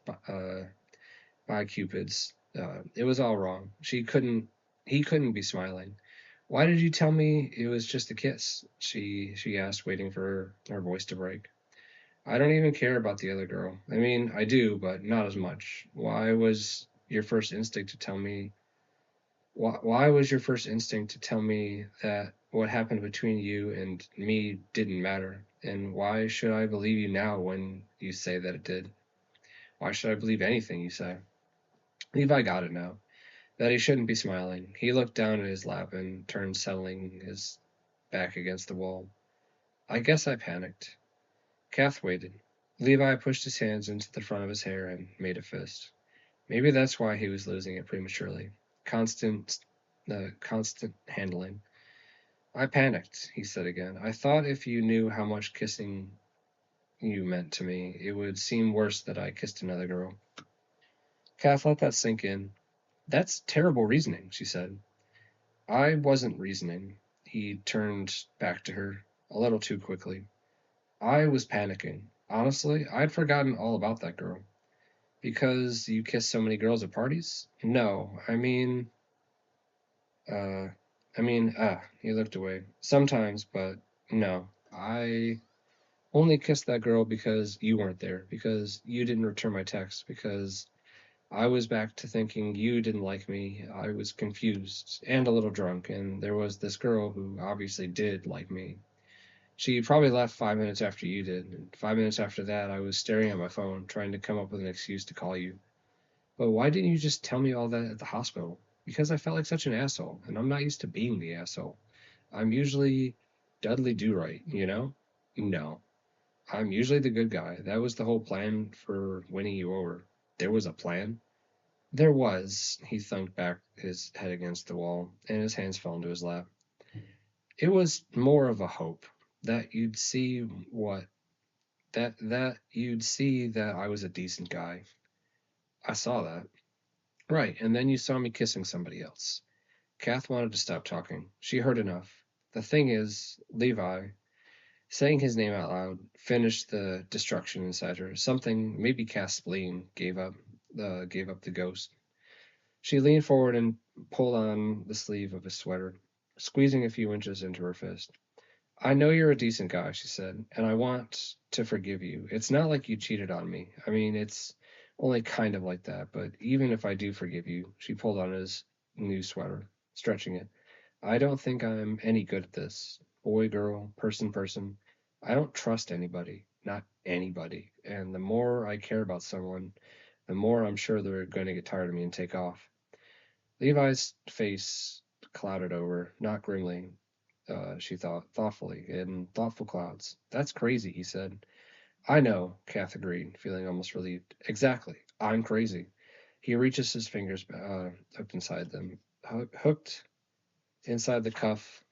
bicupids. It was all wrong. He couldn't be smiling. Why did you tell me it was just a kiss? She asked, waiting for her voice to break. I don't even care about the other girl. I mean, I do, but not as much. Why was your first instinct to tell me that what happened between you and me didn't matter? And why should I believe you now when you say that it did? Why should I believe anything you say? Levi got it now, that he shouldn't be smiling. He looked down at his lap and turned, settling his back against the wall. I guess I panicked. Kath waited. Levi pushed his hands into the front of his hair and made a fist. Maybe that's why he was losing it prematurely. Constant handling. I panicked, he said again. I thought if you knew how much kissing you meant to me, it would seem worse that I kissed another girl. Kath let that sink in. That's terrible reasoning, she said. I wasn't reasoning. He turned back to her, a little too quickly. I was panicking. Honestly, I'd forgotten all about that girl. Because you kiss so many girls at parties? No, uh, he looked away. Sometimes, but no. I only kissed that girl because you weren't there, because you didn't return my text, because I was back to thinking you didn't like me. I was confused and a little drunk, and there was this girl who obviously did like me. She probably left 5 minutes after you did, and 5 minutes after that, I was staring at my phone, trying to come up with an excuse to call you. But why didn't you just tell me all that at the hospital? Because I felt like such an asshole, and I'm not used to being the asshole. I'm usually Dudley Do Right, you know? No. I'm usually the good guy. That was the whole plan for winning you over. There was a plan? There was. He thunked back his head against the wall, and his hands fell into his lap. It was more of a hope that you'd see what That you'd see that I was a decent guy. I saw that. Right, and then you saw me kissing somebody else. Kath wanted to stop talking. She heard enough. The thing is, Levi, saying his name out loud, finished the destruction inside her. Something, maybe Kath's spleen, gave up the ghost. She leaned forward and pulled on the sleeve of his sweater, squeezing a few inches into her fist. I know you're a decent guy, she said, and I want to forgive you. It's not like you cheated on me. I mean, it's only kind of like that, but even if I do forgive you, she pulled on his new sweater, stretching it. I don't think I'm any good at this. Boy, girl, person. I don't trust anybody, not anybody. And the more I care about someone, the more I'm sure they're going to get tired of me and take off. Levi's face clouded over, not grimly, she thought, thoughtfully, in thoughtful clouds. That's crazy, he said. I know, Kath agreed, feeling almost relieved. Exactly. I'm crazy. He reaches his fingers up inside them, hooked inside the cuff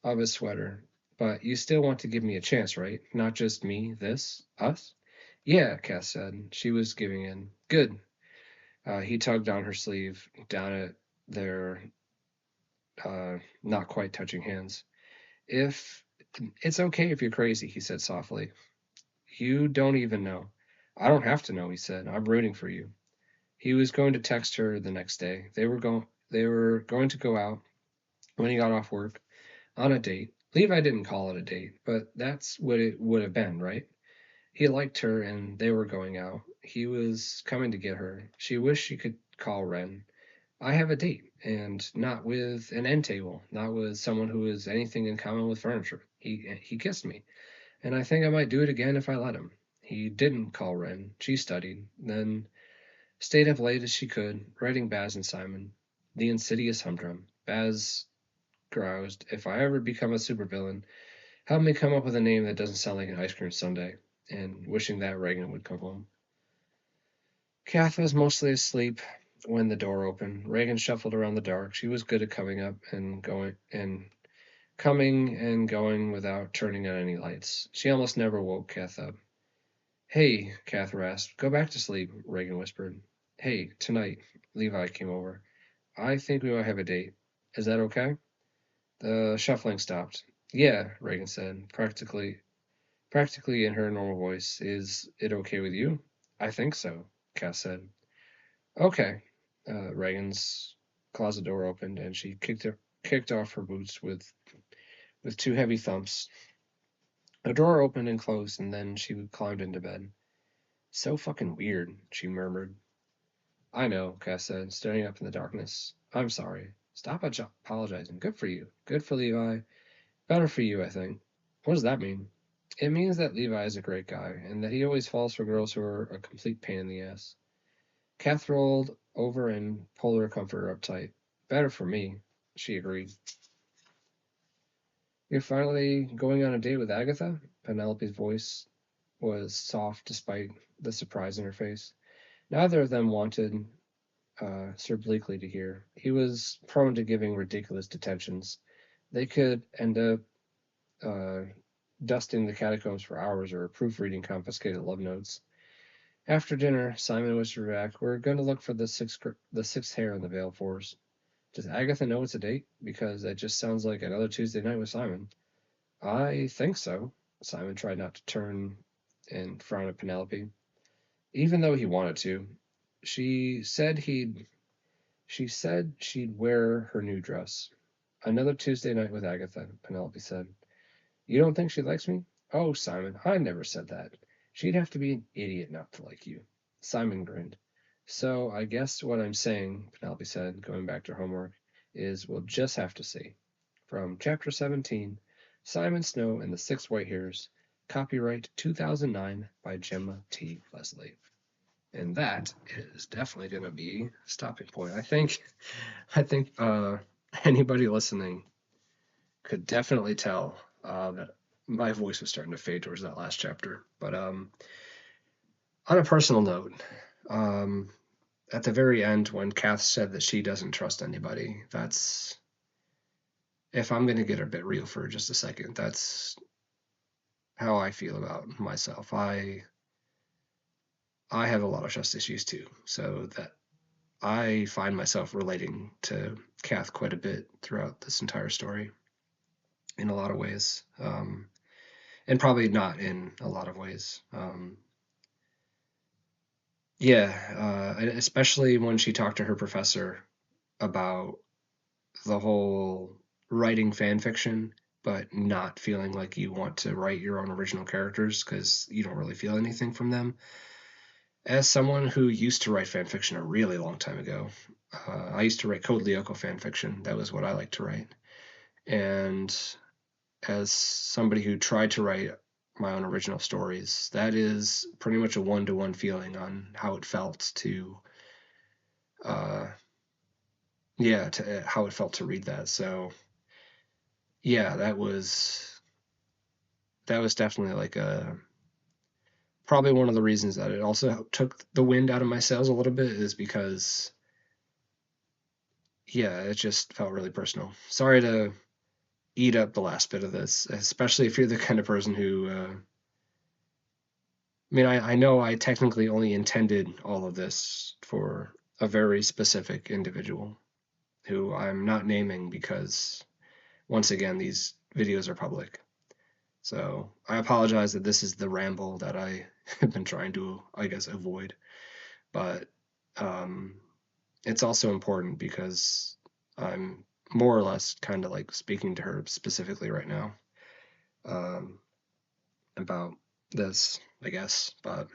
of his sweater. But you still want to give me a chance, right? Not just me, this, us? Yeah, Kath said. She was giving in. Good. He tugged on her sleeve, down at their not quite touching hands. If it's okay if you're crazy, he said softly. You don't even know. I don't have to know, he said. I'm rooting for you. He was going to text her the next day. They were going to go out when he got off work on a date. Levi didn't call it a date, but that's what it would have been, right? He liked her and they were going out. He was coming to get her. She wished she could call Ren. I have a date, and not with an end table, not with someone who has anything in common with furniture. He kissed me, and I think I might do it again if I let him. He didn't call Ren. She studied, then stayed up late as she could, writing Baz and Simon. The insidious humdrum. Baz groused, if I ever become a supervillain, help me come up with a name that doesn't sound like an ice cream sundae, and wishing that Reagan would come home. Kath was mostly asleep when the door opened. Reagan shuffled around the dark. She was good at coming and going without turning on any lights. She almost never woke Kath up. Hey, Kath rasped. Go back to sleep, Reagan whispered. Hey, tonight. Levi came over. I think we might have a date. Is that okay? The shuffling stopped. Yeah, Reagan said, practically in her normal voice. Is it okay with you? I think so, Kath said. Okay. Reagan's closet door opened, and she kicked off her boots with two heavy thumps. A drawer opened and closed, and then she climbed into bed. So fucking weird, she murmured. I know, Cass said, staring up in the darkness. I'm sorry. Stop apologizing. Good for you. Good for Levi. Better for you, I think. What does that mean? It means that Levi is a great guy, and that he always falls for girls who are a complete pain in the ass. Kath rolled over and pulled her comforter up tight. Better for me, she agreed. You're finally going on a date with Agatha? Penelope's voice was soft despite the surprise in her face. Neither of them wanted Sir Bleakley to hear. He was prone to giving ridiculous detentions. They could end up uh, dusting the catacombs for hours or proofreading confiscated love notes. After dinner, Simon whispered back, "We're going to look for the sixth hair in the veil for us." Does Agatha know it's a date? Because that just sounds like another Tuesday night with Simon. I think so. Simon tried not to turn and frown at Penelope, even though he wanted to. She said he'd. She said she'd wear her new dress. Another Tuesday night with Agatha, Penelope said. You don't think she likes me? Oh, Simon, I never said that. She'd have to be an idiot not to like you. Simon grinned. So I guess what I'm saying, Penelope said, going back to her homework, is we'll just have to see. From Chapter 17, Simon Snow and the Six White Hairs, copyright 2009 by Gemma T. Leslie. And that is definitely going to be a stopping point. I think anybody listening could definitely tell that my voice was starting to fade towards that last chapter. But on a personal note, um, at the very end, when Kath said that she doesn't trust anybody, that's, if I'm going to get a bit real for just a second, that's how I feel about myself. I have a lot of trust issues too, so that I find myself relating to Kath quite a bit throughout this entire story in a lot of ways, and probably not in a lot of ways. Yeah, especially when she talked to her professor about the whole writing fan fiction, but not feeling like you want to write your own original characters because you don't really feel anything from them. As someone who used to write fan fiction a really long time ago, I used to write Code Lyoko fan fiction. That was what I liked to write. And as somebody who tried to write my own original stories, that is pretty much a one-to-one feeling on how it felt to, uh, yeah, to how it felt to read that. So yeah, that was definitely like a probably one of the reasons that it also took the wind out of my sails a little bit is because yeah, it just felt really personal. Sorry to eat up the last bit of this, especially if you're the kind of person who I mean, I know I technically only intended all of this for a very specific individual who I'm not naming because, once again, these videos are public. So I apologize that this is the ramble that I have been trying to, I guess, avoid. But um, it's also important because I'm more or less kind of like speaking to her specifically right now um, about this, I guess. But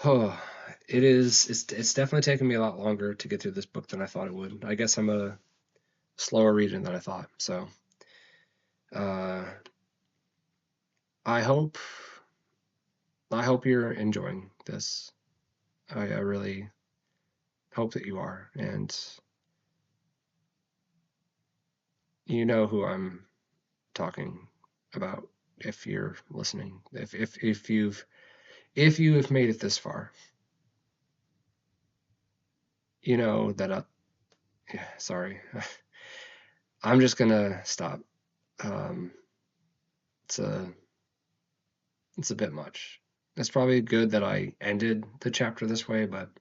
oh, it's definitely taken me a lot longer to get through this book than I thought it would. I guess I'm a slower reader than I thought. So uh, I hope I hope you're enjoying this. I really hope that you are, and you know who I'm talking about if you're listening. If you have made it this far, you know that. Yeah, sorry, I'm just gonna stop. Um, it's a it's a bit much. It's probably good that I ended the chapter this way, but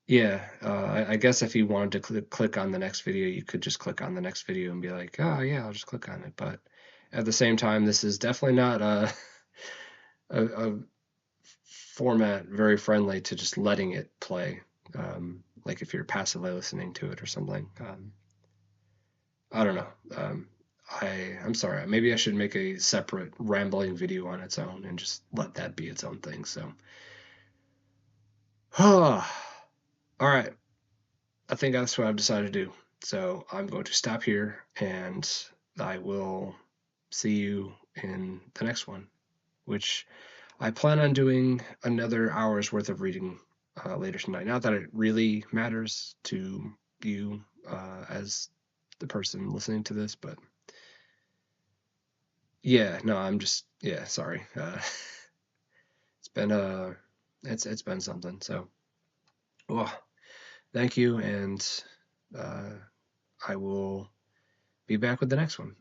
yeah, I guess if you wanted to click on the next video, you could just click on the next video and be like, oh yeah, I'll just click on it. But at the same time, this is definitely not a format very friendly to just letting it play. Like if you're passively listening to it or something. I don't know. I'm sorry. Maybe I should make a separate rambling video on its own and just let that be its own thing. So, all right. I think that's what I've decided to do. So I'm going to stop here and I will see you in the next one, which I plan on doing another hour's worth of reading later tonight. Not that it really matters to you as the person listening to this, but yeah, no, I'm just yeah, sorry. It's been it's been something. So, well, thank you, and uh, I will be back with the next one.